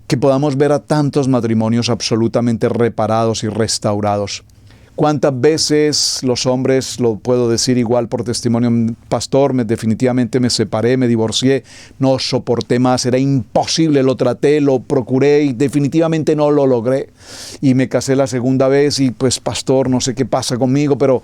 que podamos ver a tantos matrimonios absolutamente reparados y restaurados. ¿Cuántas veces los hombres, lo puedo decir igual por testimonio, pastor, definitivamente me separé, me divorcié, no soporté más, era imposible, lo traté, lo procuré y definitivamente no lo logré. Y me casé la segunda vez y pues pastor, no sé qué pasa conmigo, pero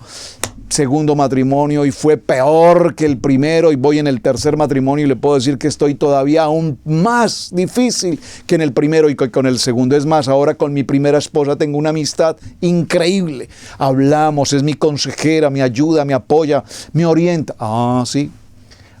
segundo matrimonio y fue peor que el primero y voy en el tercer matrimonio y le puedo decir que estoy todavía aún más difícil que en el primero y con el segundo. Es más, ahora con mi primera esposa tengo una amistad increíble. Hablamos, es mi consejera, me ayuda, me apoya, me orienta. Ah, sí.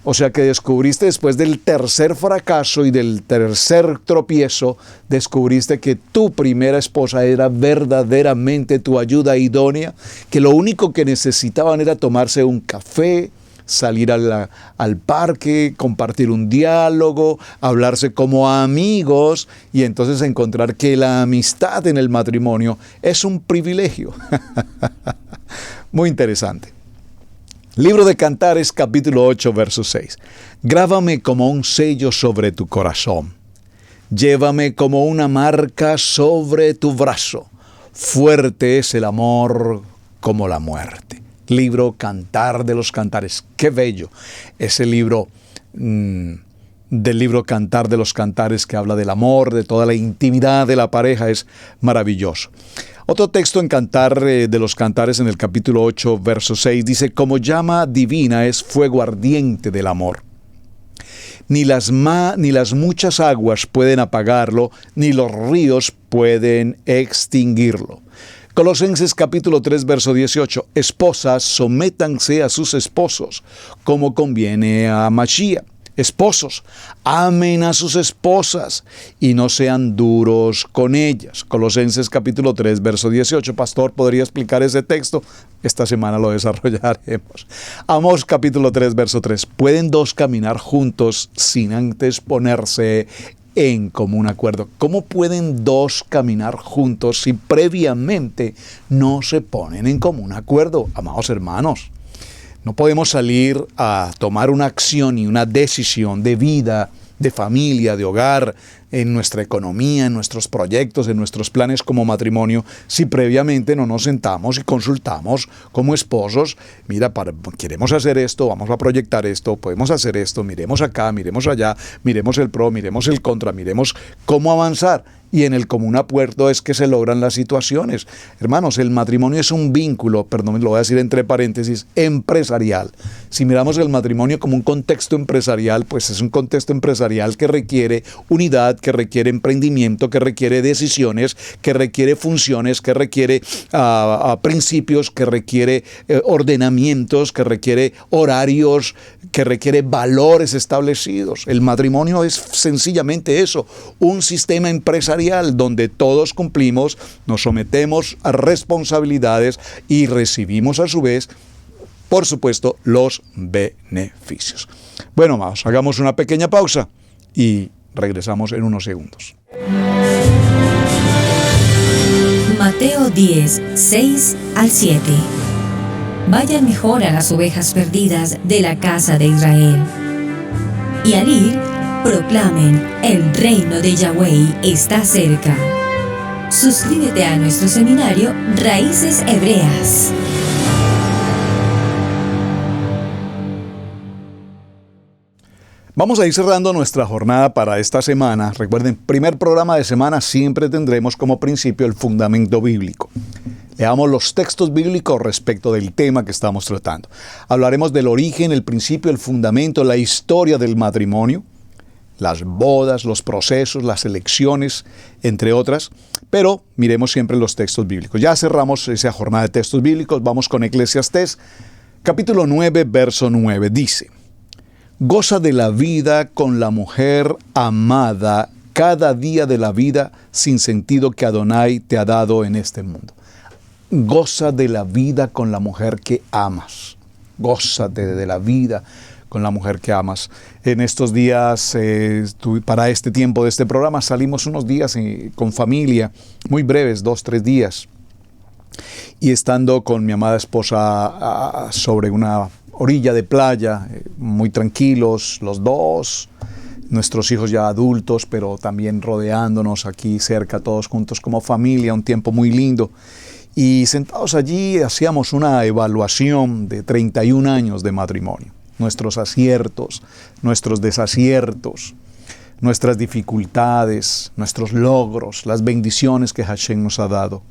O sea que descubriste después del tercer fracaso y del tercer tropiezo, descubriste que tu primera esposa era verdaderamente tu ayuda idónea, que lo único que necesitaban era tomarse un café, salir al parque, compartir un diálogo, hablarse como amigos y entonces encontrar que la amistad en el matrimonio es un privilegio. Muy interesante. Libro de Cantares, capítulo 8, verso 6. Grábame como un sello sobre tu corazón. Llévame como una marca sobre tu brazo. Fuerte es el amor como la muerte. Libro Cantar de los Cantares. ¡Qué bello! Ese libro del libro Cantar de los Cantares que habla del amor, de toda la intimidad de la pareja, es maravilloso. Otro texto en Cantar de los Cantares en el capítulo 8, verso 6, dice: como llama divina es fuego ardiente del amor. Ni las muchas aguas pueden apagarlo, ni los ríos pueden extinguirlo. Colosenses capítulo 3, verso 18. Esposas, sométanse a sus esposos, como conviene a Mashiach. Esposos, amen a sus esposas y no sean duros con ellas. Colosenses capítulo 3, verso 18. Pastor, ¿podría explicar ese texto? Esta semana lo desarrollaremos. Amós capítulo 3, verso 3. ¿Pueden dos caminar juntos sin antes ponerse en común acuerdo? ¿Cómo pueden dos caminar juntos si previamente no se ponen en común acuerdo? Amados hermanos, no podemos salir a tomar una acción y una decisión de vida, de familia, de hogar, en nuestra economía, en nuestros proyectos, en nuestros planes como matrimonio, si previamente no nos sentamos y consultamos como esposos. Mira, queremos hacer esto, vamos a proyectar esto, podemos hacer esto, miremos acá, miremos allá, miremos el pro, miremos el contra, miremos cómo avanzar. Y en el común acuerdo es que se logran las situaciones. Hermanos, el matrimonio es un vínculo, perdón, lo voy a decir entre paréntesis, empresarial. Si miramos el matrimonio como un contexto empresarial, pues es un contexto empresarial que requiere unidad, que requiere emprendimiento, que requiere decisiones, que requiere funciones, que requiere principios, que requiere ordenamientos, que requiere horarios, que requiere valores establecidos. El matrimonio es sencillamente eso, un sistema empresarial donde todos cumplimos, nos sometemos a responsabilidades y recibimos a su vez, por supuesto, los beneficios. Bueno, amados, hagamos una pequeña pausa y regresamos en unos segundos. Mateo 10, 6 al 7. Vayan mejor a las ovejas perdidas de la casa de Israel. Y al ir, proclamen: el reino de Yahweh está cerca. Suscríbete a nuestro seminario Raíces Hebreas. Vamos a ir cerrando nuestra jornada para esta semana. Recuerden, primer programa de semana siempre tendremos como principio el fundamento bíblico. Leamos los textos bíblicos respecto del tema que estamos tratando. Hablaremos del origen, el principio, el fundamento, la historia del matrimonio, las bodas, los procesos, las elecciones, entre otras, pero miremos siempre los textos bíblicos. Ya cerramos esa jornada de textos bíblicos, vamos con Eclesiastés, capítulo 9, verso 9, dice: goza de la vida con la mujer amada cada día de la vida sin sentido que Adonai te ha dado en este mundo. Goza de la vida con la mujer que amas. Gózate de la vida con la mujer que amas. En estos días, para este tiempo de este programa, salimos unos días con familia, muy breves, 2-3 días. Y estando con mi amada esposa sobre una orilla de playa, muy tranquilos los dos, nuestros hijos ya adultos, pero también rodeándonos aquí cerca, todos juntos como familia, un tiempo muy lindo. Y sentados allí hacíamos una evaluación de 31 años de matrimonio. Nuestros aciertos, nuestros desaciertos, nuestras dificultades, nuestros logros, las bendiciones que Hashem nos ha dado.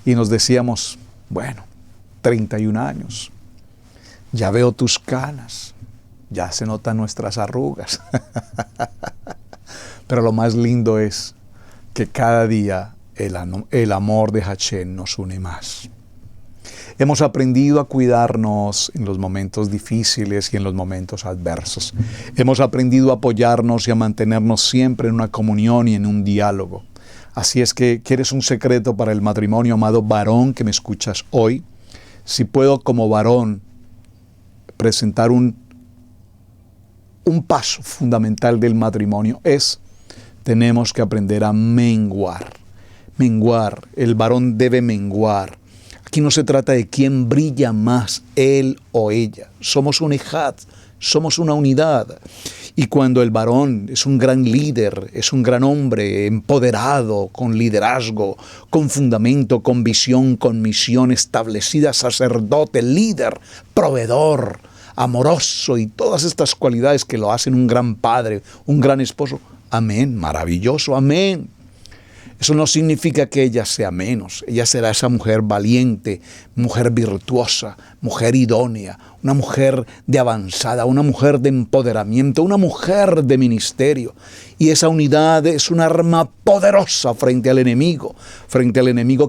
Y nos decíamos, bueno, 31 años, ya veo tus canas, ya se notan nuestras arrugas. Pero lo más lindo es que cada día el amor de Hashem nos une más. Hemos aprendido a cuidarnos en los momentos difíciles y en los momentos adversos. Hemos aprendido a apoyarnos y a mantenernos siempre en una comunión y en un diálogo. Así es que, ¿quieres un secreto para el matrimonio, amado varón que me escuchas hoy? Si puedo como varón presentar un paso fundamental del matrimonio tenemos que aprender a menguar. Menguar, el varón debe menguar. Aquí no se trata de quién brilla más, él o ella. Somos un ejad, somos una unidad. Y cuando el varón es un gran líder, es un gran hombre empoderado, con liderazgo, con fundamento, con visión, con misión establecida, sacerdote, líder, proveedor, amoroso y todas estas cualidades que lo hacen un gran padre, un gran esposo. Amén, maravilloso, amén. Eso no significa que ella sea menos. Ella será esa mujer valiente, mujer virtuosa, mujer idónea, una mujer de avanzada, una mujer de empoderamiento, una mujer de ministerio. Y esa unidad es un arma poderosa frente al enemigo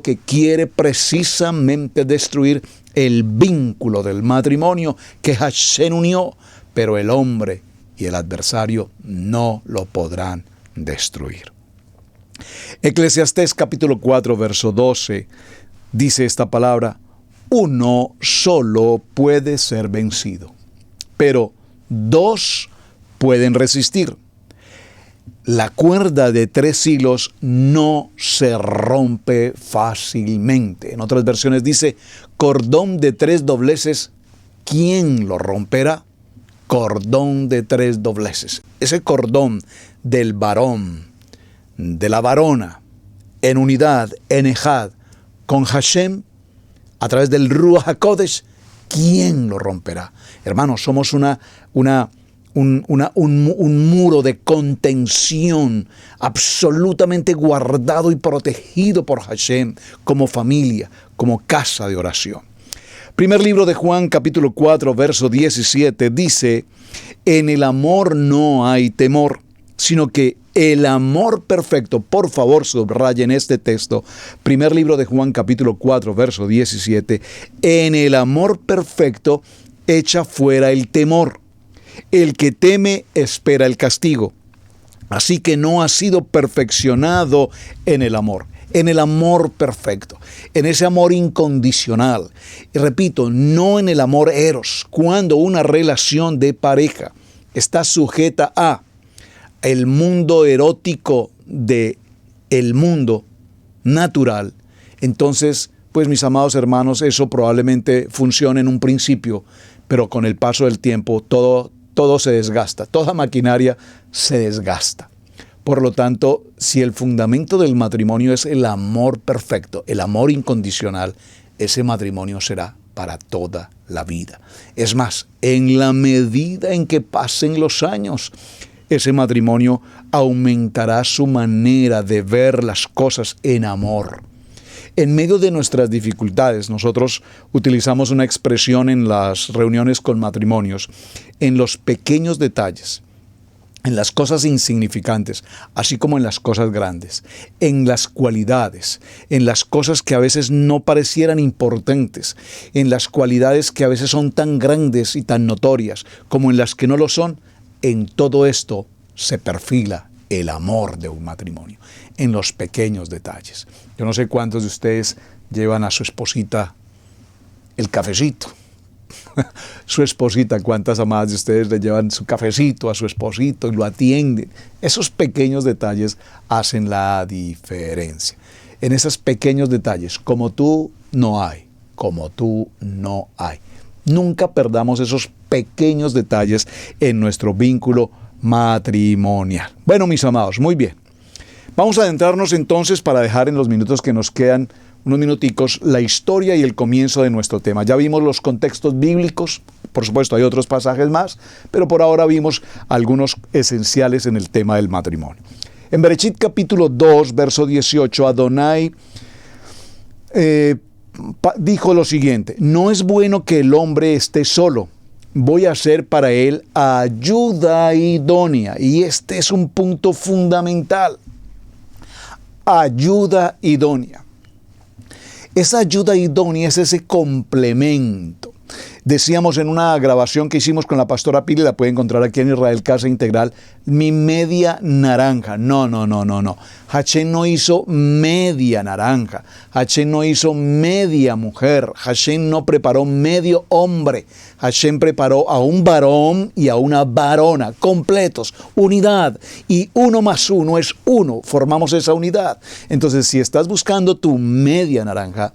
que quiere precisamente destruir el vínculo del matrimonio que Hashem unió, pero el hombre y el adversario no lo podrán destruir. Eclesiastés capítulo 4, verso 12, dice esta palabra: uno solo puede ser vencido, pero dos pueden resistir. La cuerda de 3 hilos no se rompe fácilmente. En otras versiones dice, cordón de 3 dobleces, ¿quién lo romperá? Cordón de 3 dobleces. Ese cordón del varón, de la varona, en unidad, en ejad, con Hashem, a través del Ruach HaKodesh, ¿quién lo romperá? Hermanos, somos un muro de contención absolutamente guardado y protegido por Hashem como familia, como casa de oración. Primer libro de Juan, capítulo 4, verso 17, dice, en el amor no hay temor, sino que el amor perfecto, por favor subrayen este texto, primer libro de Juan capítulo 4, verso 17, en el amor perfecto echa fuera el temor. El que teme espera el castigo. Así que no ha sido perfeccionado en el amor perfecto, en ese amor incondicional. Y repito, no en el amor eros, cuando una relación de pareja está sujeta a el mundo erótico de el mundo natural, entonces, pues mis amados hermanos, eso probablemente funcione en un principio, pero con el paso del tiempo todo se desgasta, toda maquinaria se desgasta. Por lo tanto, si el fundamento del matrimonio es el amor perfecto, el amor incondicional, ese matrimonio será para toda la vida. Es más, en la medida en que pasen los años, ese matrimonio aumentará su manera de ver las cosas en amor. En medio de nuestras dificultades, nosotros utilizamos una expresión en las reuniones con matrimonios, en los pequeños detalles, en las cosas insignificantes, así como en las cosas grandes, en las cualidades, en las cosas que a veces no parecieran importantes, en las cualidades que a veces son tan grandes y tan notorias, como en las que no lo son. En todo esto se perfila el amor de un matrimonio, en los pequeños detalles. Yo no sé cuántos de ustedes llevan a su esposita el cafecito. Su esposita, cuántas amadas de ustedes le llevan su cafecito a su esposito y lo atienden. Esos pequeños detalles hacen la diferencia. En esos pequeños detalles, como tú no hay, como tú no hay. Nunca perdamos esos pequeños detalles en nuestro vínculo matrimonial. Bueno, mis amados, muy bien. Vamos a adentrarnos entonces para dejar en los minutos que nos quedan unos minuticos la historia y el comienzo de nuestro tema. Ya vimos los contextos bíblicos, por supuesto hay otros pasajes más, pero por ahora vimos algunos esenciales en el tema del matrimonio. En Bereshit capítulo 2, verso 18, Adonai dijo lo siguiente: no es bueno que el hombre esté solo, voy a hacer para él ayuda idónea. Y este es un punto fundamental. Ayuda idónea. Esa ayuda idónea es ese complemento. Decíamos en una grabación que hicimos con la pastora Pili, la puede encontrar aquí en Israel Casa Integral, mi media naranja. No. Hashem no hizo media naranja. Hashem no hizo media mujer. Hashem no preparó medio hombre. Hashem preparó a un varón y a una varona, completos, unidad. Y 1 más 1 es 1. Formamos esa unidad. Entonces, si estás buscando tu media naranja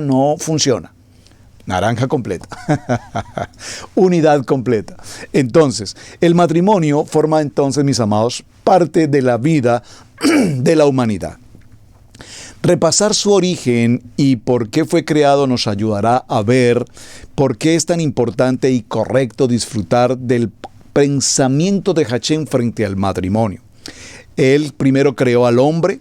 no funciona. Naranja completa. Unidad completa. Entonces, el matrimonio forma entonces, mis amados, parte de la vida de la humanidad. Repasar su origen y por qué fue creado nos ayudará a ver por qué es tan importante y correcto disfrutar del pensamiento de Hashem frente al matrimonio. Él primero creó al hombre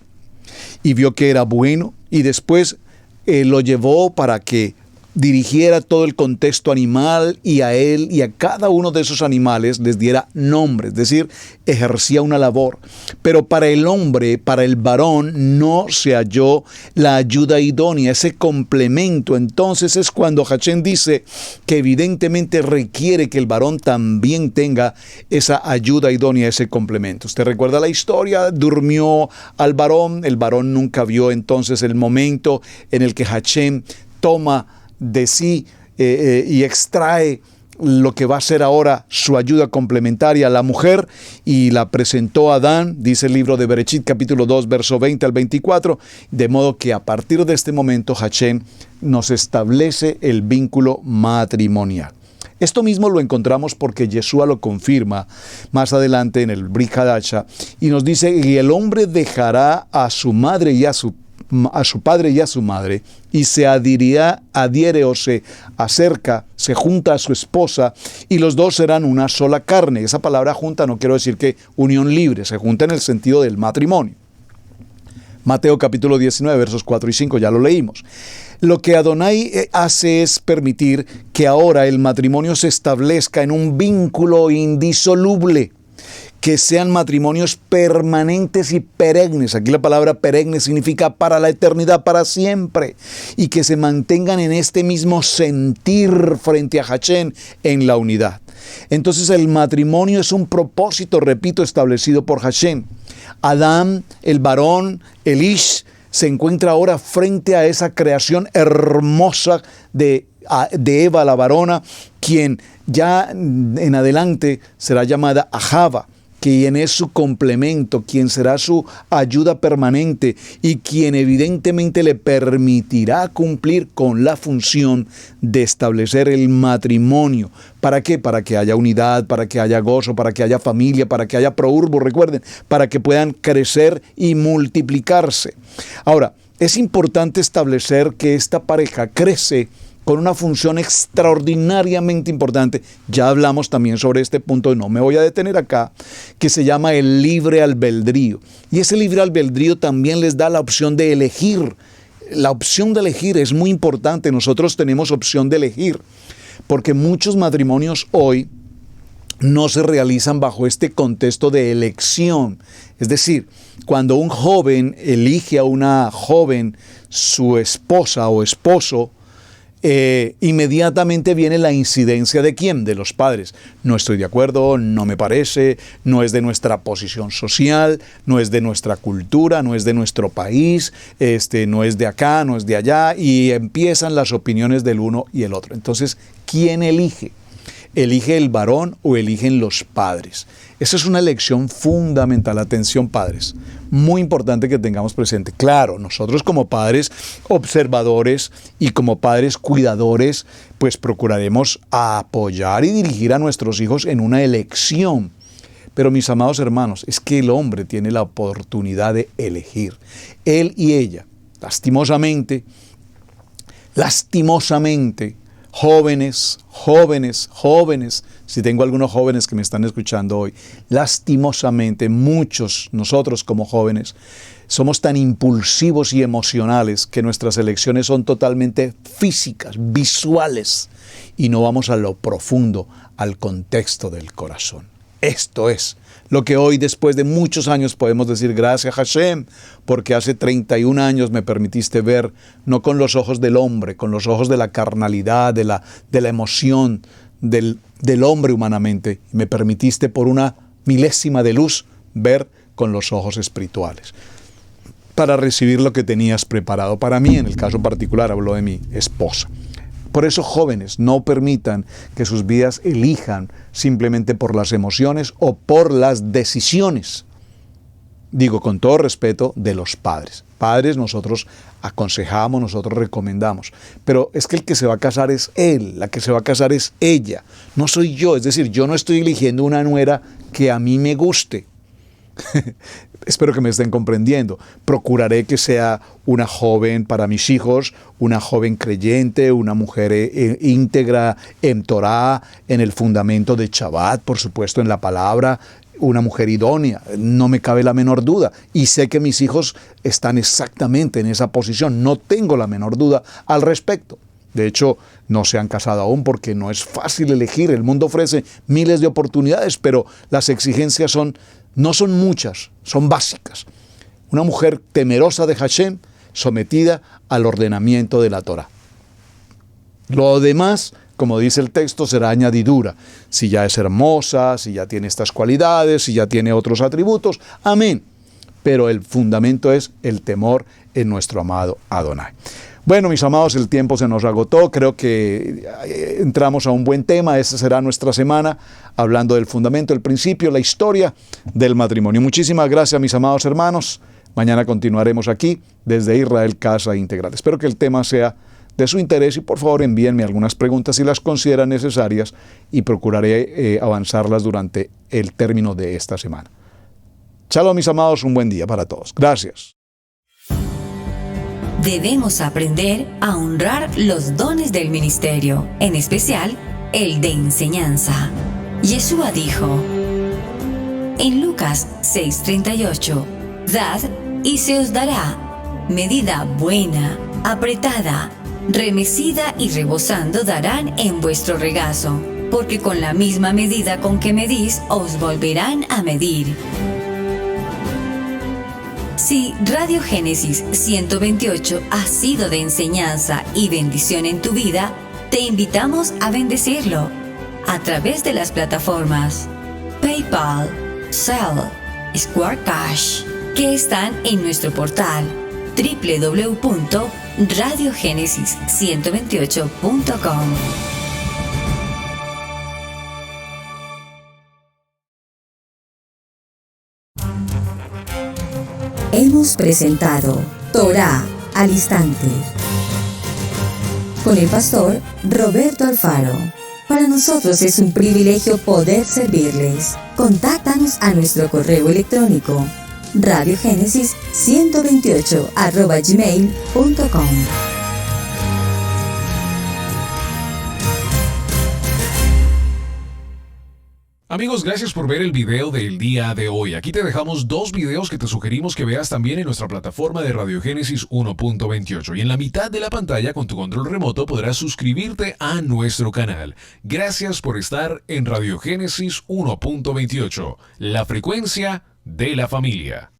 y vio que era bueno, y después lo llevó para que dirigiera todo el contexto animal, y a él y a cada uno de esos animales les diera nombre, es decir, ejercía una labor. Pero para el hombre, para el varón, no se halló la ayuda idónea, ese complemento. Entonces es cuando Hashem dice que evidentemente requiere que el varón también tenga esa ayuda idónea, ese complemento. Usted recuerda la historia, durmió al varón, el varón nunca vio entonces el momento en el que Hashem toma de sí y extrae lo que va a ser ahora su ayuda complementaria a la mujer, y la presentó a Adán, dice el libro de Bereshit capítulo 2 verso 20 al 24, de modo que a partir de este momento Hashem nos establece el vínculo matrimonial. Esto mismo lo encontramos porque Yeshua lo confirma más adelante en el Brit Hadasha, y nos dice: y el hombre dejará a su madre y a su padre y a su madre, y se adhiere o se acerca, se junta a su esposa, y los dos serán una sola carne. Esa palabra junta no quiero decir que unión libre, se junta en el sentido del matrimonio. Mateo capítulo 19, versos 4 y 5, ya lo leímos. Lo que Adonai hace es permitir que ahora el matrimonio se establezca en un vínculo indisoluble, que sean matrimonios permanentes y perennes. Aquí la palabra perenne significa para la eternidad, para siempre, y que se mantengan en este mismo sentir frente a Hashem en la unidad. Entonces el matrimonio es un propósito, repito, establecido por Hashem. Adán, el varón, el Ish, se encuentra ahora frente a esa creación hermosa de Eva, la varona, quien ya en adelante será llamada Ahava, quien es su complemento, quien será su ayuda permanente y quien evidentemente le permitirá cumplir con la función de establecer el matrimonio. ¿Para qué? Para que haya unidad, para que haya gozo, para que haya familia, para que haya prourbo, recuerden, para que puedan crecer y multiplicarse. Ahora, es importante establecer que esta pareja crece con una función extraordinariamente importante. Ya hablamos también sobre este punto, y no me voy a detener acá, que se llama el libre albedrío. Y ese libre albedrío también les da la opción de elegir. La opción de elegir es muy importante. Nosotros tenemos opción de elegir, porque muchos matrimonios hoy no se realizan bajo este contexto de elección. Es decir, cuando un joven elige a una joven su esposa o esposo, inmediatamente viene la incidencia ¿de quién? De los padres. No estoy de acuerdo, no me parece, no es de nuestra posición social, no es de nuestra cultura, no es de nuestro país, no es de acá, no es de allá, y empiezan las opiniones del uno y el otro. Entonces, ¿quién elige? ¿Elige el varón o eligen los padres? Esa es una elección fundamental. Atención, padres. Muy importante que tengamos presente. Claro, nosotros como padres observadores y como padres cuidadores, pues procuraremos apoyar y dirigir a nuestros hijos en una elección. Pero mis amados hermanos, es que el hombre tiene la oportunidad de elegir. Él y ella, lastimosamente, jóvenes, si tengo algunos jóvenes que me están escuchando hoy, lastimosamente nosotros como jóvenes, somos tan impulsivos y emocionales que nuestras elecciones son totalmente físicas, visuales, y no vamos a lo profundo, al contexto del corazón. Esto es lo que hoy, después de muchos años, podemos decir gracias Hashem, porque hace 31 años me permitiste ver, no con los ojos del hombre, con los ojos de la carnalidad, de la emoción del hombre humanamente. Me permitiste por una milésima de luz ver con los ojos espirituales, para recibir lo que tenías preparado para mí. En el caso particular hablo de mi esposa. Por eso, jóvenes, no permitan que sus vidas elijan simplemente por las emociones o por las decisiones. Digo con todo respeto de los padres. Padres, nosotros aconsejamos, nosotros recomendamos. Pero es que el que se va a casar es él, la que se va a casar es ella. No soy yo, es decir, yo no estoy eligiendo una nuera que a mí me guste. Espero que me estén comprendiendo. Procuraré que sea una joven para mis hijos, una joven creyente, una mujer íntegra en Torah, en el fundamento de Shabbat, por supuesto, en la palabra, una mujer idónea, no me cabe la menor duda. Y sé que mis hijos están exactamente en esa posición, no tengo la menor duda al respecto. De hecho, no se han casado aún porque no es fácil elegir. El mundo ofrece miles de oportunidades, pero las exigencias no son muchas, son básicas. Una mujer temerosa de Hashem, sometida al ordenamiento de la Torah. Lo demás, como dice el texto, será añadidura. Si ya es hermosa, si ya tiene estas cualidades, si ya tiene otros atributos, amén. Pero el fundamento es el temor en nuestro amado Adonai. Bueno, mis amados, el tiempo se nos agotó. Creo que entramos a un buen tema. Esta será nuestra semana, hablando del fundamento, el principio, la historia del matrimonio. Muchísimas gracias, mis amados hermanos. Mañana continuaremos aquí desde Israel Casa Integral. Espero que el tema sea de su interés y por favor envíenme algunas preguntas si las consideran necesarias y procuraré avanzarlas durante el término de esta semana. Shalom, mis amados, un buen día para todos. Gracias. Debemos aprender a honrar los dones del ministerio, en especial el de enseñanza. Yeshua dijo en Lucas 6:38, «Dad y se os dará, medida buena, apretada, remecida y rebosando darán en vuestro regazo, porque con la misma medida con que medís os volverán a medir». Si Radio Génesis 128 ha sido de enseñanza y bendición en tu vida, te invitamos a bendecirlo a través de las plataformas PayPal, Zelle, Square Cash, que están en nuestro portal www.radiogenesis128.com. Hemos presentado Torah al Instante con el pastor Roberto Alfaro. Para nosotros es un privilegio poder servirles. Contáctanos a nuestro correo electrónico radiogenesis128@gmail.com. Amigos, gracias por ver el video del día de hoy. Aquí te dejamos 2 videos que te sugerimos que veas también en nuestra plataforma de Radio Génesis 1.28. Y en la mitad de la pantalla, con tu control remoto, podrás suscribirte a nuestro canal. Gracias por estar en Radio Génesis 1.28, la frecuencia de la familia.